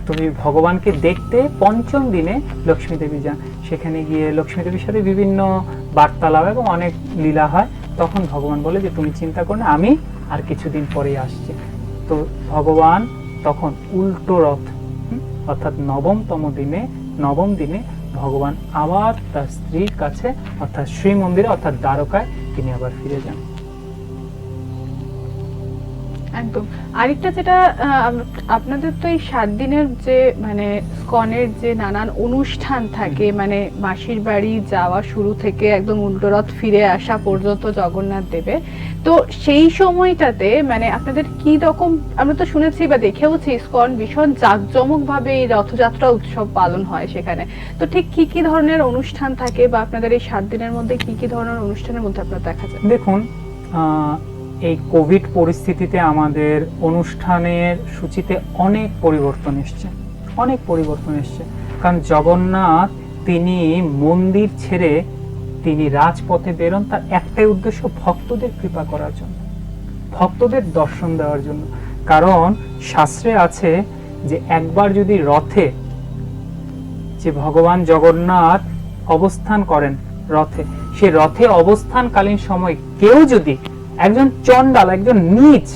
তো ভগবানকে দেখতে পঞ্চম দিনে লক্ষ্মী দেবী যান। সেখানে গিয়ে লক্ষ্মী দেবীর সাথে বিভিন্ন বার্তালাপ এবং অনেক লীলা হয়। তখন ভগবান বলে যে তুমি চিন্তা করো না, আমি আর কিছুদিন পরেই আসছি। তো ভগবান তখন উল্টো রথ, অর্থাৎ নবম দিনে ভগবান আবার তার স্ত্রীর কাছে অর্থাৎ শ্রীমন্দিরে অর্থাৎ দ্বারকায় তিনি আবার ফিরে যান। একদম। আরেকটা যেটা আপনাদের তো এই 7 দিনের যে মানে স্কনের যে নানান অনুষ্ঠান থাকে, মানে মাসির বাড়ি যাওয়া শুরু থেকে একদম উল্টোরথ ফিরে আসা পর্যন্ত জগন্নাথ দেবের, তো সেই সময়টাতে মানে আপনাদের কি রকম, আমরা তো শুনেছি বা দেখেওছি ইসকন ভীষণ জাঁকজমক ভাবে এই রথযাত্রা উৎসব পালন হয় সেখানে, তো ঠিক কি কি ধরনের অনুষ্ঠান থাকে বা আপনাদের এই 7 দিনের মধ্যে কি কি ধরনের অনুষ্ঠানের মধ্যে আপনারা দেখা যায়? দেখুন, এই কোভিড পরিস্থিতিতে আমাদের অনুষ্ঠানের সূচিতে অনেক পরিবর্তন এসছে, কারণ জগন্নাথ তিনি মন্দির ছেড়ে তিনি রাজপথে বেরোন তার একটাই উদ্দেশ্য, ভক্তদের কৃপা করার জন্য, ভক্তদের দর্শন দেওয়ার জন্য। কারণ শাস্ত্রে আছে যে একবার যদি রথে, যে ভগবান জগন্নাথ অবস্থান করেন রথে, সে রথে অবস্থানকালীন সময় কেউ যদি, একজন চণ্ডাল, একজন নীচ,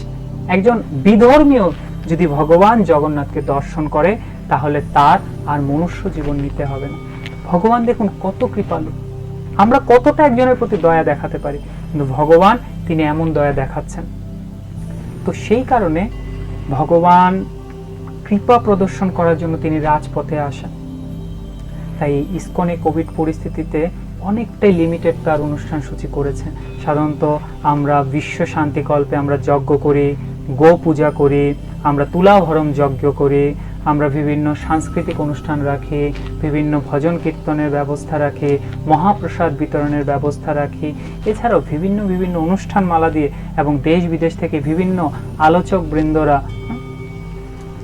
একজন বিধর্মীয় যদি ভগবান জগন্নাথকে দর্শন করে, তাহলে তার আর মনুষ্য জীবন নিতে হবে না। ভগবান দেখুন কত কৃপালু, আমরা কতটা একজনের প্রতি দয়া দেখাতে পারি, কিন্তু ভগবান তিনি এমন দয়া দেখাচ্ছেন। তো সেই কারণে ভগবান কৃপা প্রদর্শন করার জন্য তিনি রাজপথে আসেন। তাই ইসকনে কোভিড পরিস্থিতিতে অনেকটাই লিমিটেড তার অনুষ্ঠান সূচি করেছে। সাধারণত আমরা বিশ্ব শান্তিকল্পে আমরা যজ্ঞ করি, গো পূজা করি, আমরা তুলাভরণ যজ্ঞ করি, আমরা বিভিন্ন সাংস্কৃতিক অনুষ্ঠান রাখি, বিভিন্ন ভজন কীর্তনের ব্যবস্থা রাখি, মহাপ্রসাদ বিতরণের ব্যবস্থা রাখি, এছাড়াও বিভিন্ন অনুষ্ঠানমালা দিয়ে এবং দেশ বিদেশ থেকে বিভিন্ন আলোচক বৃন্দরা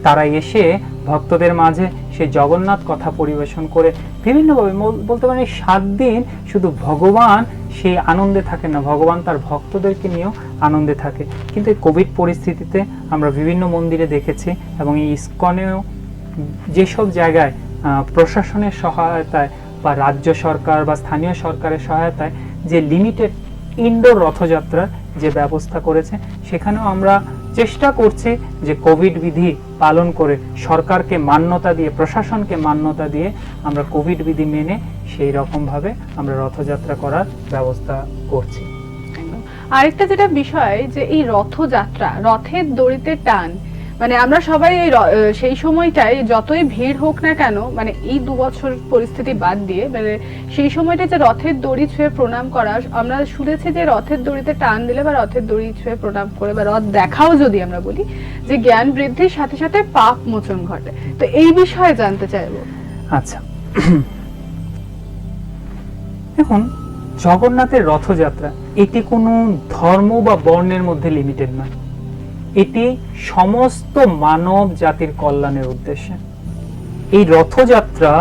তারা এসে ভক্তদের মাঝে সে জগন্নাথ কথা পরিবেশন করে বিভিন্নভাবে, বলতে পারেন 7 দিন শুধু ভগবান সেই আনন্দে থাকেন না, ভগবান তার ভক্তদেরকে নিয়েও আনন্দে থাকে। কিন্তু এই কোভিড পরিস্থিতিতে আমরা বিভিন্ন মন্দিরে দেখেছি এবং এই ইসকনেও যেসব জায়গায় প্রশাসনের সহায়তায় বা রাজ্য সরকার বা স্থানীয় সরকারের সহায়তায় যে লিমিটেড ইনডোর রথযাত্রার যে ব্যবস্থা করেছে, সেখানেও আমরা চেষ্টা করছি যে কোভিড বিধি পালন করে সরকারকে মান্যতা দিয়ে, প্রশাসনকে মান্যতা দিয়ে আমরা কোভিড বিধি মেনে সেই রকম ভাবে আমরা রথযাত্রা করার ব্যবস্থা করছি। আরেকটা যেটা বিষয় যে এই রথযাত্রা, রথের দড়িতে টান, মানে আমরা সবাই সেই সময়টায় যতই ভিড় হোক না কেন, মানে এই 2 বছর পরিস্থিতি বাদ দিয়ে, মানে সেই সময়টা যে রথের দড়ি ছুঁয়ে প্রণাম করা, আমরা শুনেছি যে রথের দড়িতে টান দিলে বা রথের দড়ি ছুঁয়ে প্রণাম করে বা রথ দেখাও যদি আমরা বলি, যে জ্ঞান বৃদ্ধির সাথে সাথে পাপ মোচন ঘটে। তো এই বিষয়ে জানতে চাইবো। আচ্ছা, এখন জগন্নাথের রথযাত্রা এটি কোনো ধর্ম বা বর্ণের মধ্যে লিমিটেড নয়, এটি সমস্ত মানব জাতির কল্যাণের উদ্দেশ্যে। এই রথযাত্রা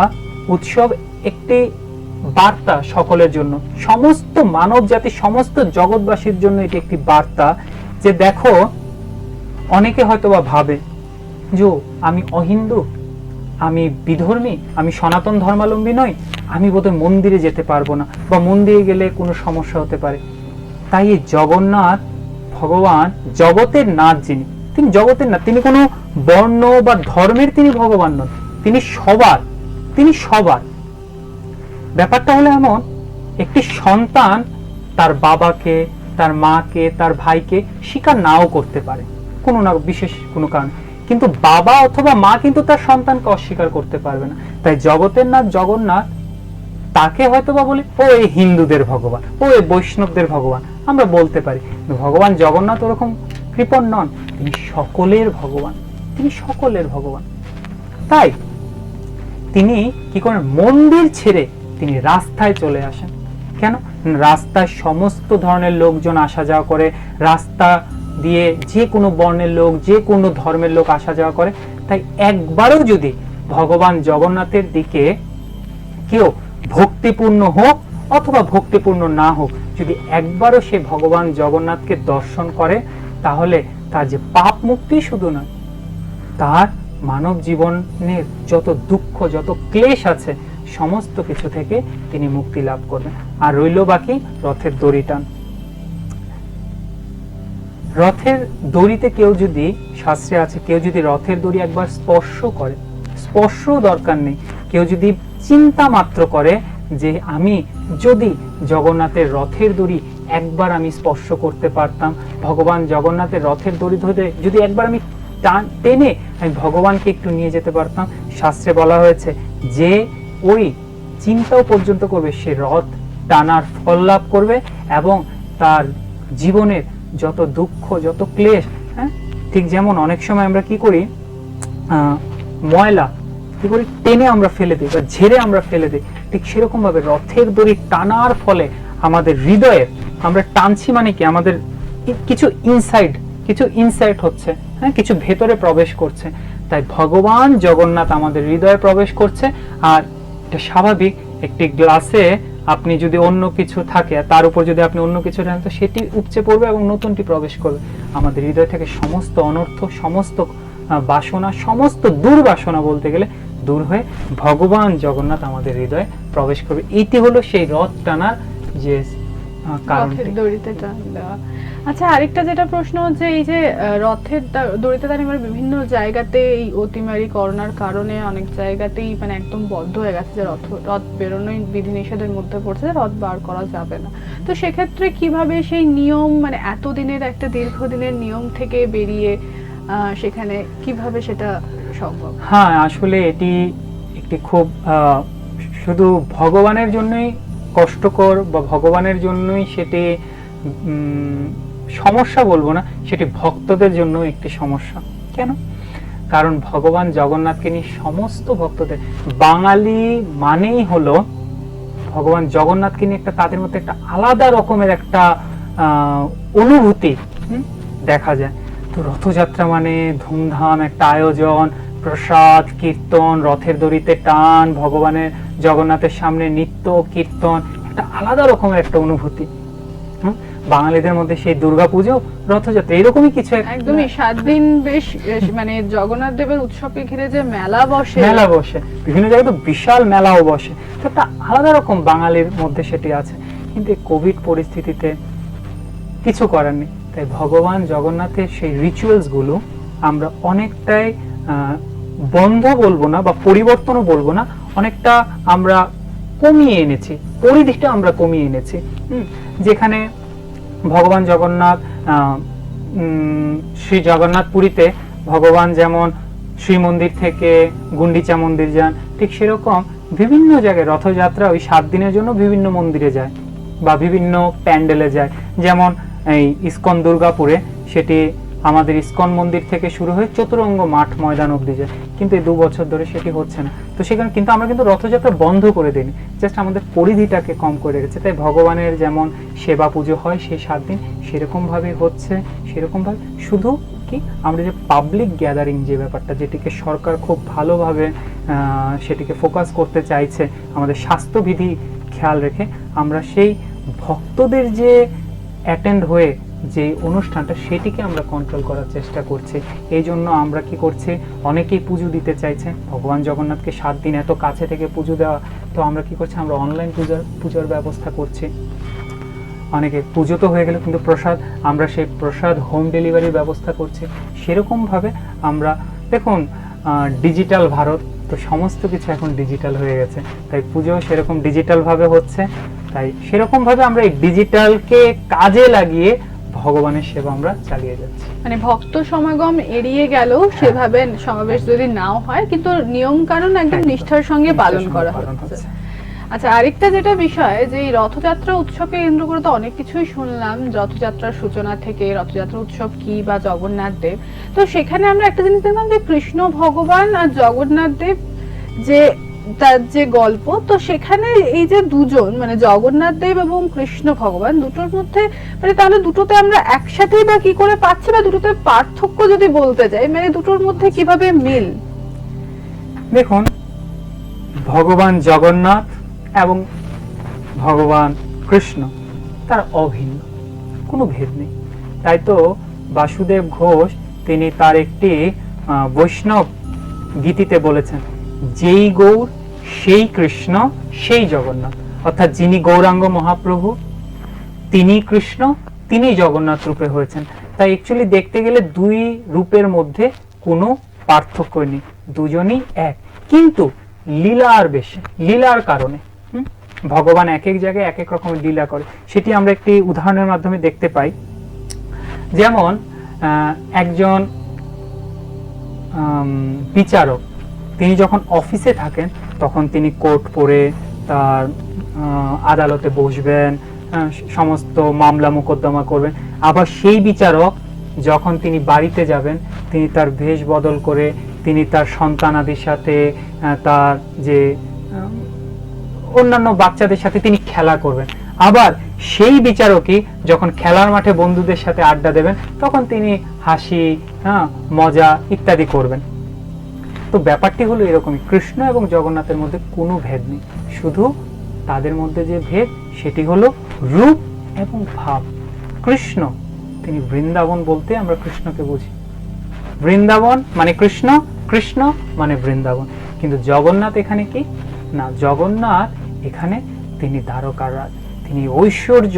উৎসব একটি বার্তা সকলের জন্য, সমস্ত মানব জাতি, সমস্ত জগৎবাসীর জন্য এটি একটি বার্তা যে দেখো, অনেকে হয়তো বা ভাবে যে আমি অহিন্দু, আমি বিধর্মী, আমি সনাতন ধর্মাবলম্বী নই, আমি বোধহয় মন্দিরে যেতে পারবো না বা মন্দিরে গেলে কোনো সমস্যা হতে পারে। তাই এই জগন্নাথ ভগবান জগতের নাথ, তিনি জগতের নাথ, তিনি কোনো বর্ণ বা ধর্মের তিনি ভগবান নন, তিনি সবার। ব্যাপারটা হলো এমন, একটি সন্তান তার বাবাকে, তার মাকে, তার ভাইকে স্বীকার নাও করতে পারে কোনো না বিশেষ কোনো কারণ, কিন্তু বাবা অথবা মা কিন্তু তার সন্তানকে অস্বীকার করতে পারবে না। তাই জগতের নাথ জগন্নাথ, তাকে হয়তো বা বলি ও এই হিন্দুদের ভগবান, ও এই বৈষ্ণবদের ভগবান, আমরা বলতে পারি, কিন্তু ভগবান জগন্নাথ ওরকম কৃপণ নন, তিনি সকলের ভগবান। তাই তিনি কি করেন, মন্দির ছেড়ে তিনি রাস্তায় চলে আসেন। কেন? রাস্তায় সমস্ত ধরনের লোকজন আসা যাওয়া করে, রাস্তা দিয়ে যে কোনো বর্ণের লোক, যে কোনো ধর্মের লোক আসা যাওয়া করে। তাই একবারও যদি ভগবান জগন্নাথের দিকে কেউ ভক্তিপূর্ণ হোক অথবা ভক্তিপূর্ণ না হোক, যদি একবারও সে ভগবান জগন্নাথকে দর্শন করে, তাহলে তার যে পাপ মুক্তি শুধু নয়, তার মানব জীবনের যত দুঃখ, যত ক্লেশ আছে, সমস্ত কিছু থেকে তিনি মুক্তি লাভ করবেন। আর রইল বাকি রথের দড়ি টান। রথের দড়িতে কেউ যদি, শাস্ত্রে আছে, কেউ যদি রথের দড়ি একবার স্পর্শ করে, স্পর্শ দরকার নেই, কেউ যদি চিন্তা মাত্র করে যে আমি যদি জগন্নাথের রথের দড়ি একবার আমি স্পর্শ করতে পারতাম, ভগবান জগন্নাথের রথের দড়ি ধরে যদি একবার আমি টেনে আমি ভগবানকে একটু নিয়ে যেতে পারতাম, শাস্ত্রে বলা হয়েছে যে ওই চিন্তাও পর্যন্ত করবে, সে রথ টানার ফল লাভ করবে এবং তার জীবনের যত দুঃখ, যত ক্লেশ, হ্যাঁ, ঠিক যেমন অনেক সময় আমরা কি করি, ময়লা কি করি, টেনে আমরা ফেলে দিই বা ঝেড়ে আমরা ফেলে দিই, ঠিক সেরকম ভাবে রথের দড়ি টানার ফলে আমাদের হৃদয়ে আমরা টানছি, মানে কি আমাদের কিছু ইনসাইট হচ্ছে, হ্যাঁ, কিছু ভেতরে প্রবেশ করছে। তাই ভগবান জগন্নাথ আমাদের হৃদয়ে প্রবেশ করছে। আর এটা স্বাভাবিক, একটি গ্লাসে আপনি যদি অন্য কিছু থাকে, তার উপর যদি আপনি অন্য কিছু নেন, তো সেটি উপচে পড়বে এবং নতুনটি প্রবেশ করবে। আমাদের হৃদয় থেকে সমস্ত অনর্থ, সমস্ত বাসনা, সমস্ত দুর্বাসনা বলতে গেলে দূর হয়ে ভগবান জগন্নাথ আমাদের হৃদয়ে প্রবেশ করবে। এইটি হলো সেই রথ টানার যে রথের দড়িতে টান দেওয়া। আচ্ছা, আরেকটা যেটা প্রশ্ন হচ্ছে, এই যে রথের দড়িতে টান এবার বিভিন্ন জায়গাতে এই অতিমারি করোনার কারণে অনেক জায়গাতেই মানে একদম বন্ধ হয়ে গেছে, যে রথ বেরোনোই বিধিনিষেধের মধ্যে পড়ছে, রথ বার করা যাবে না। তো সেক্ষেত্রে কিভাবে সেই নিয়ম, মানে এতদিনের একটা দীর্ঘদিনের নিয়ম থেকে বেরিয়ে সেখানে কিভাবে সেটা সম্ভব? হ্যাঁ, আসলে এটি একটি খুব শুধু ভগবানের জন্যই কষ্টকর বা ভগবানের জন্যই সেটি সমস্যা বলবো না, সেটি ভক্তদের জন্য একটি সমস্যা। কেন? কারণ ভগবান জগন্নাথকে নিয়ে সমস্ত ভক্তদের, বাঙালি মানেই হলো ভগবান জগন্নাথকে নিয়ে একটা, তাদের মধ্যে একটা আলাদা রকমের একটা অনুভূতি দেখা যায়। তো রথযাত্রা মানে ধুমধাম একটা আয়োজন, প্রসাদ, কীর্তন, রথের দড়িতে টান, ভগবানের জগন্নাথের সামনে নৃত্য, কীর্তন, একটা আলাদা রকমের একটা অনুভূতি। বাঙালিদের মধ্যে সেই দুর্গাপুজো, রথযাত্রা এরকমই কিছু, একদমই 7 দিন বেশ মানে জগন্নাথ দেবের উৎসবকে ঘিরে যে মেলা বসে, বিভিন্ন জায়গায় তো বিশাল মেলাও বসে, তো একটা আলাদা রকম বাঙালির মধ্যে সেটি আছে। কিন্তু কোভিড পরিস্থিতিতে কিছু করার নেই, তাই ভগবান জগন্নাথের সেই রিচুয়ালস গুলো আমরা অনেকটাই বন্ধ বলবো না বা পরিবর্তনও বলবো না, অনেকটা আমরা কমিয়ে এনেছি, পরিধিটা আমরা কমিয়ে এনেছি। যেখানে ভগবান জগন্নাথ, শ্রী জগন্নাথ পুরীতে ভগবান যেমন শ্রী মন্দির থেকে গুন্ডিচা মন্দির যান, ঠিক সেরকম বিভিন্ন জায়গায় রথযাত্রা ওই 7 দিনের জন্য বিভিন্ন মন্দিরে যায় বা বিভিন্ন প্যান্ডেলে যায়। যেমন এই ইস্কন দুর্গাপুরে, সেটি আমাদের ইস্কন মন্দির থেকে শুরু হয়ে চতুরঙ্গ মাঠ ময়দান অবধি যায়, কিন্তু এই 2 বছর ধরে সেটি হচ্ছে না। তো সেখানে কিন্তু আমরা কিন্তু রথযাত্রা বন্ধ করে দিইনি, জাস্ট আমাদের পরিধিটাকে কম করে রেখেছে। তাই ভগবানের যেমন সেবা পুজো হয় সেই 7 দিন, সেরকম ভাবে হচ্ছে, সেরকম ভাবে শুধু কি আমরা যে পাবলিক গ্যাদারিং যে ব্যাপারটা, যেটিকে সরকার খুব ভালোভাবে সেটিকে ফোকাস করতে চাইছে, আমাদের স্বাস্থ্যবিধি খেয়াল রেখে আমরা সেই ভক্তদের যে অ্যাটেন্ড হয়ে যে অনুষ্ঠানটা, সেটিকে আমরা কন্ট্রোল করার চেষ্টা করছি। এই জন্য আমরা কি করছি, অনেকেই পুজো দিতে চাইছে, ভগবান জগন্নাথকে 7 দিন এত কাছে থেকে পুজো দেওয়া, তো আমরা কি করছি, আমরা অনলাইন পূজার ব্যবস্থা করছি। অনেকে পুজো তো হয়ে গেল, কিন্তু প্রসাদ, আমরা সেই প্রসাদ হোম ডেলিভারির ব্যবস্থা করছি। সেরকম ভাবে আমরা, দেখুন ডিজিটাল ভারত, তো সমস্ত কিছু এখন ডিজিটাল হয়ে গেছে, তাই পুজো সেরকম ডিজিটাল ভাবে হচ্ছে। তাই সেরকম ভাবে আমরা এই ডিজিটালকে কাজে লাগিয়ে ভগবানের সেবা আমরা চালিয়ে যাচ্ছি। মানে ভক্ত সমাগম এড়িয়ে গেল সেভাবে সমাবেশ যদি নাও হয়, কিন্তু নিয়ম কানুন একদম নিষ্ঠার সঙ্গে পালন করা হচ্ছে। আচ্ছা, আরেকটা যেটা বিষয়, যে এই রথযাত্রা উৎসবকে কেন্দ্র করে তো অনেক কিছুই শুনলাম, রথযাত্রার সূচনা থেকে রথযাত্রা উৎসব কি বা জগন্নাথ দেব। তো সেখানে আমরা একটা জিনিস দেখলাম যে কৃষ্ণ ভগবান আর জগন্নাথ দেব যে তার যে গল্প, তো সেখানে এই যে দুজন মানে জগন্নাথ দেব এবং কৃষ্ণ ভগবান দুটোর মধ্যে মানে তাহলে দুটোতে আমরা একসাথেই বা কি করে পাচ্ছি, বা দুটোতে পার্থক্য যদি বলতে যাই মানে দুটোর মধ্যে কিভাবে মিল? দেখুন, ভগবান জগন্নাথ এবং ভগবান কৃষ্ণ তার অভিন্ন, কোনো ভেদ নেই। তাই তো বাসুদেব ঘোষ তিনি তার একটি বৈষ্ণব গীতিতে বলেছেন, যেই গৌর সেই কৃষ্ণ সেই জগন্নাথ, অর্থাৎ যিনি গৌরাঙ্গ মহাপ্রভু তিনি কৃষ্ণ তিনি জগন্নাথ রূপে হয়েছেন। তাই অ্যাকচুয়ালি দেখতে গেলে দুই রূপের মধ্যে কোনো পার্থক্য নেই, দুজনই এক, কিন্তু লীলার বেশে, লীলার কারণে ভগবান এক এক জায়গায় এক এক রকমের লীলা করে। সেটি আমরা একটি উদাহরণের মাধ্যমে দেখতে পাই। যেমন একজন বিচারক তিনি যখন অফিসে থাকেন তখন তিনি কোট পরে তার আদালতে বসবেন, সমস্ত মামলা মোকদ্দমা করবেন। আবার সেই বিচারক যখন তিনি বাড়িতে যাবেন তিনি তার বেশ বদল করে তিনি তার সন্তানাদির সাথে তার যে অন্যান্য বাচ্চাদের সাথে তিনি খেলা করবেন। আবার সেই বিচারকই যখন খেলার মাঠে বন্ধুদের সাথে আড্ডা দেবেন তখন তিনি হাসি মজা ইত্যাদি করবেন। তো ব্যাপারটি হলো এরকমই, কৃষ্ণ এবং জগন্নাথের মধ্যে কোনো ভেদ নেই, শুধু তাদের মধ্যে যে ভেদ সেটি হলো রূপ এবং ভাব। কৃষ্ণ তিনি বৃন্দাবন বলতে আমরা কৃষ্ণকে বুঝি, বৃন্দাবন মানে কৃষ্ণ, কৃষ্ণ মানে বৃন্দাবন। কিন্তু জগন্নাথ এখানে কি না, জগন্নাথ এখানে তিনি দ্বারকার রাজ, তিনি ঐশ্বর্য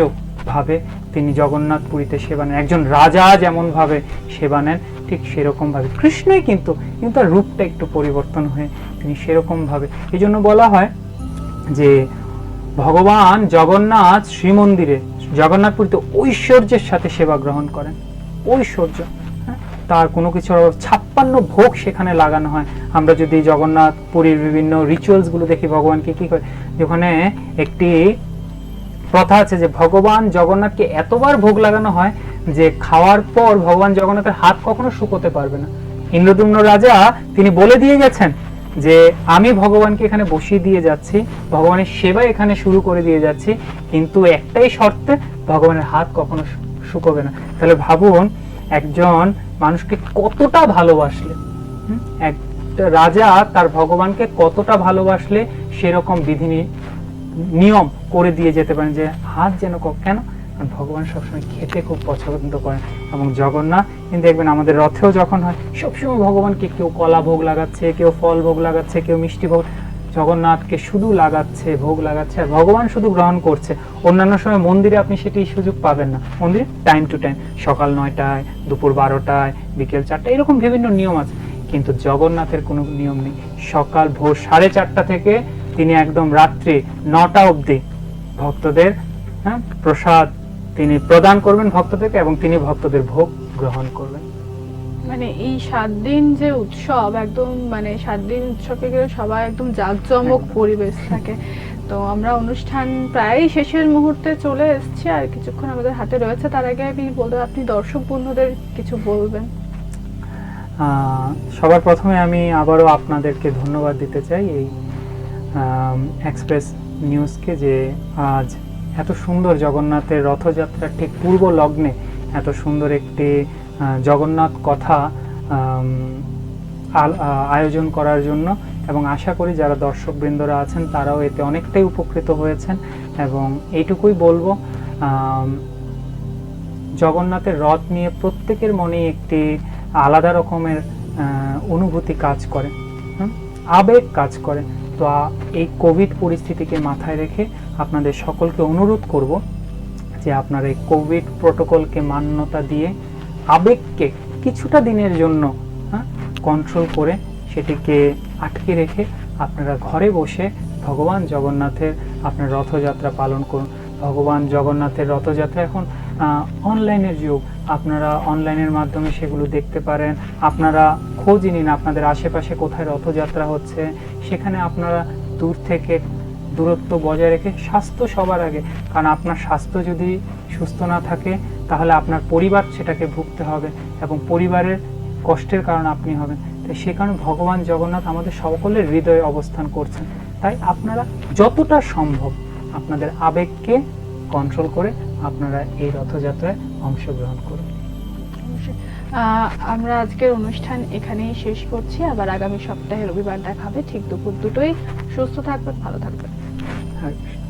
ভাবে তিনি জগন্নাথ পুরীতে সেবা নেন। একজন রাজা যেমন ভাবে সেবা নেন ঠিক সেরকম ভাবে কৃষ্ণই কিন্তু তার রূপটা একটু পরিবর্তন হয়ে তিনি সেরকম ভাবে। এই জন্য বলা হয় যে ভগবান জগন্নাথ শ্রীমন্দিরে জগন্নাথ পুরীতে ঐশ্বর্যের সাথে সেবা গ্রহণ করেন, ঐশ্বর্য, তার কোনো কিছুর 56 ভোগ সেখানে লাগানো হয়। আমরা যদি জগন্নাথ পুরীর বিভিন্ন রিচুয়ালস গুলো দেখি ভগবানকে কি করে, যেখানে একটি প্রথা আছে যে ভগবান জগন্নাথকে এতবার ভোগ লাগানো হয় যে খাওয়ার পর ভগবান জগন্নাথের হাত কখনো শুকোতে পারবে না। ইন্দ্রদ্যুম্ন রাজা তিনি বলে দিয়ে গেছেন যে আমি ভগবানকে এখানে বসিয়ে দিয়ে যাচ্ছি, ভগবানের সেবা এখানে শুরু করে দিয়ে যাচ্ছি, কিন্তু একটাই শর্তে ভগবানের হাত কখনো শুকোবে না। তাহলে ভাবুন একজন মানুষকে কতটা ভালোবাসলে, একটা রাজা তার ভগবানকে কতটা ভালোবাসলে সেরকম বিধি নিয়ম করে দিয়ে যেতে পারেন যে হাত যেন কেন, ভগবান সবসময় খেতে খুব পছন্দ করেন। এবং জগন্নাথ কিন্তু দেখবেন আমাদের রথেও যখন হয় সবসময় ভগবানকে কেউ কলা ভোগ লাগাচ্ছে, কেউ ফল ভোগ লাগাচ্ছে, কেউ মিষ্টি ভোগ, জগন্নাথকে শুধু লাগাচ্ছে, ভোগ লাগাচ্ছে, আর ভগবান শুধু গ্রহণ করছে। অন্যান্য সময় মন্দিরে আপনি সেটি সুযোগ পাবেন না, মন্দিরে টাইম টু টাইম, সকাল 9টায়, দুপুর 12টায়, বিকেল 4টায়, এরকম বিভিন্ন নিয়ম আছে। কিন্তু জগন্নাথের কোনো নিয়ম নেই, সকাল ভোর 4:30 থেকে তিনি একদম রাত্রি 9টা অবধি ভক্তদের প্রসাদ তিনি প্রদান করবেন ভক্তদেরকে, এবং তিনি ভক্তদের ভোগ গ্রহণ করবেন। মানে এই 7 দিন যে উৎসব একদম মানে 7 দিন উৎসবে গেলে সবাই একদম জাঁকজমক পরিবেশ থাকে। তো আমরা অনুষ্ঠান প্রায় শেষের মুহূর্তে চলে এসেছি, আর কিছুক্ষণ আমাদের হাতে রয়েছে। তার আগে আমি বলবো আপনি দর্শক বন্ধুদের কিছু বলবেন। সবার প্রথমে আমি আবারও আপনাদেরকে ধন্যবাদ দিতে চাই এই এক্সপ্রেস নিউজকে, যে আজ এত সুন্দর জগন্নাথের রথযাত্রার ঠিক পূর্ব লগ্নে এত সুন্দর একটি জগন্নাথ কথা আয়োজন করার জন্য, এবং আশা করি যারা দর্শকবৃন্দরা আছেন তারাও এতে অনেকটাই উপকৃত হয়েছেন। এবং এইটুকুই বলবো, জগন্নাথের রথ নিয়ে প্রত্যেকের মনে একটি আলাদা রকমের অনুভূতি কাজ করে, আবেগ কাজ করে। তো এই কোভিড পরিস্থিতিকে মাথায় রেখে আপনাদের সকলকে অনুরোধ করব যে আপনারা এই কোভিড প্রোটোকলকে মান্যতা দিয়ে আবেগকে কিছুটা দিনের জন্য কন্ট্রোল করে সেটিকে আটকে রেখে আপনারা ঘরে বসে ভগবান জগন্নাথের আপনার রথযাত্রা পালন করুন। ভগবান জগন্নাথের রথযাত্রা এখন অনলাইনের যুগ, আপনারা অনলাইনের মাধ্যমে সেগুলো দেখতে পারেন। আপনারা খোঁজ নিন আপনাদের আশেপাশে কোথায় রথযাত্রা হচ্ছে, সেখানে আপনারা দূর থেকে দূরত্ব বজায় রেখে, স্বাস্থ্য সবার আগে, কারণ আপনার স্বাস্থ্য যদি সুস্থ না থাকে তাহলে আপনার পরিবার সেটাকে ভুগতে হবে এবং পরিবারের কষ্টের কারণ আপনি হবেন। তাই সে কারণে ভগবান জগন্নাথ আমাদের সকলের হৃদয়ে অবস্থান করছেন। তাই আপনারা যতটা সম্ভব আপনাদের আবেগকে কন্ট্রোল করে আপনারা এই রথযাত্রায় অংশগ্রহণ করুন। আমরা আজকের অনুষ্ঠান এখানেই শেষ করছি, আবার আগামী সপ্তাহে রবিবার দেখা হবে ঠিক দুপুর 2টোয়। সুস্থ থাকবেন, ভালো থাকবেন। হরে কৃষ্ণ।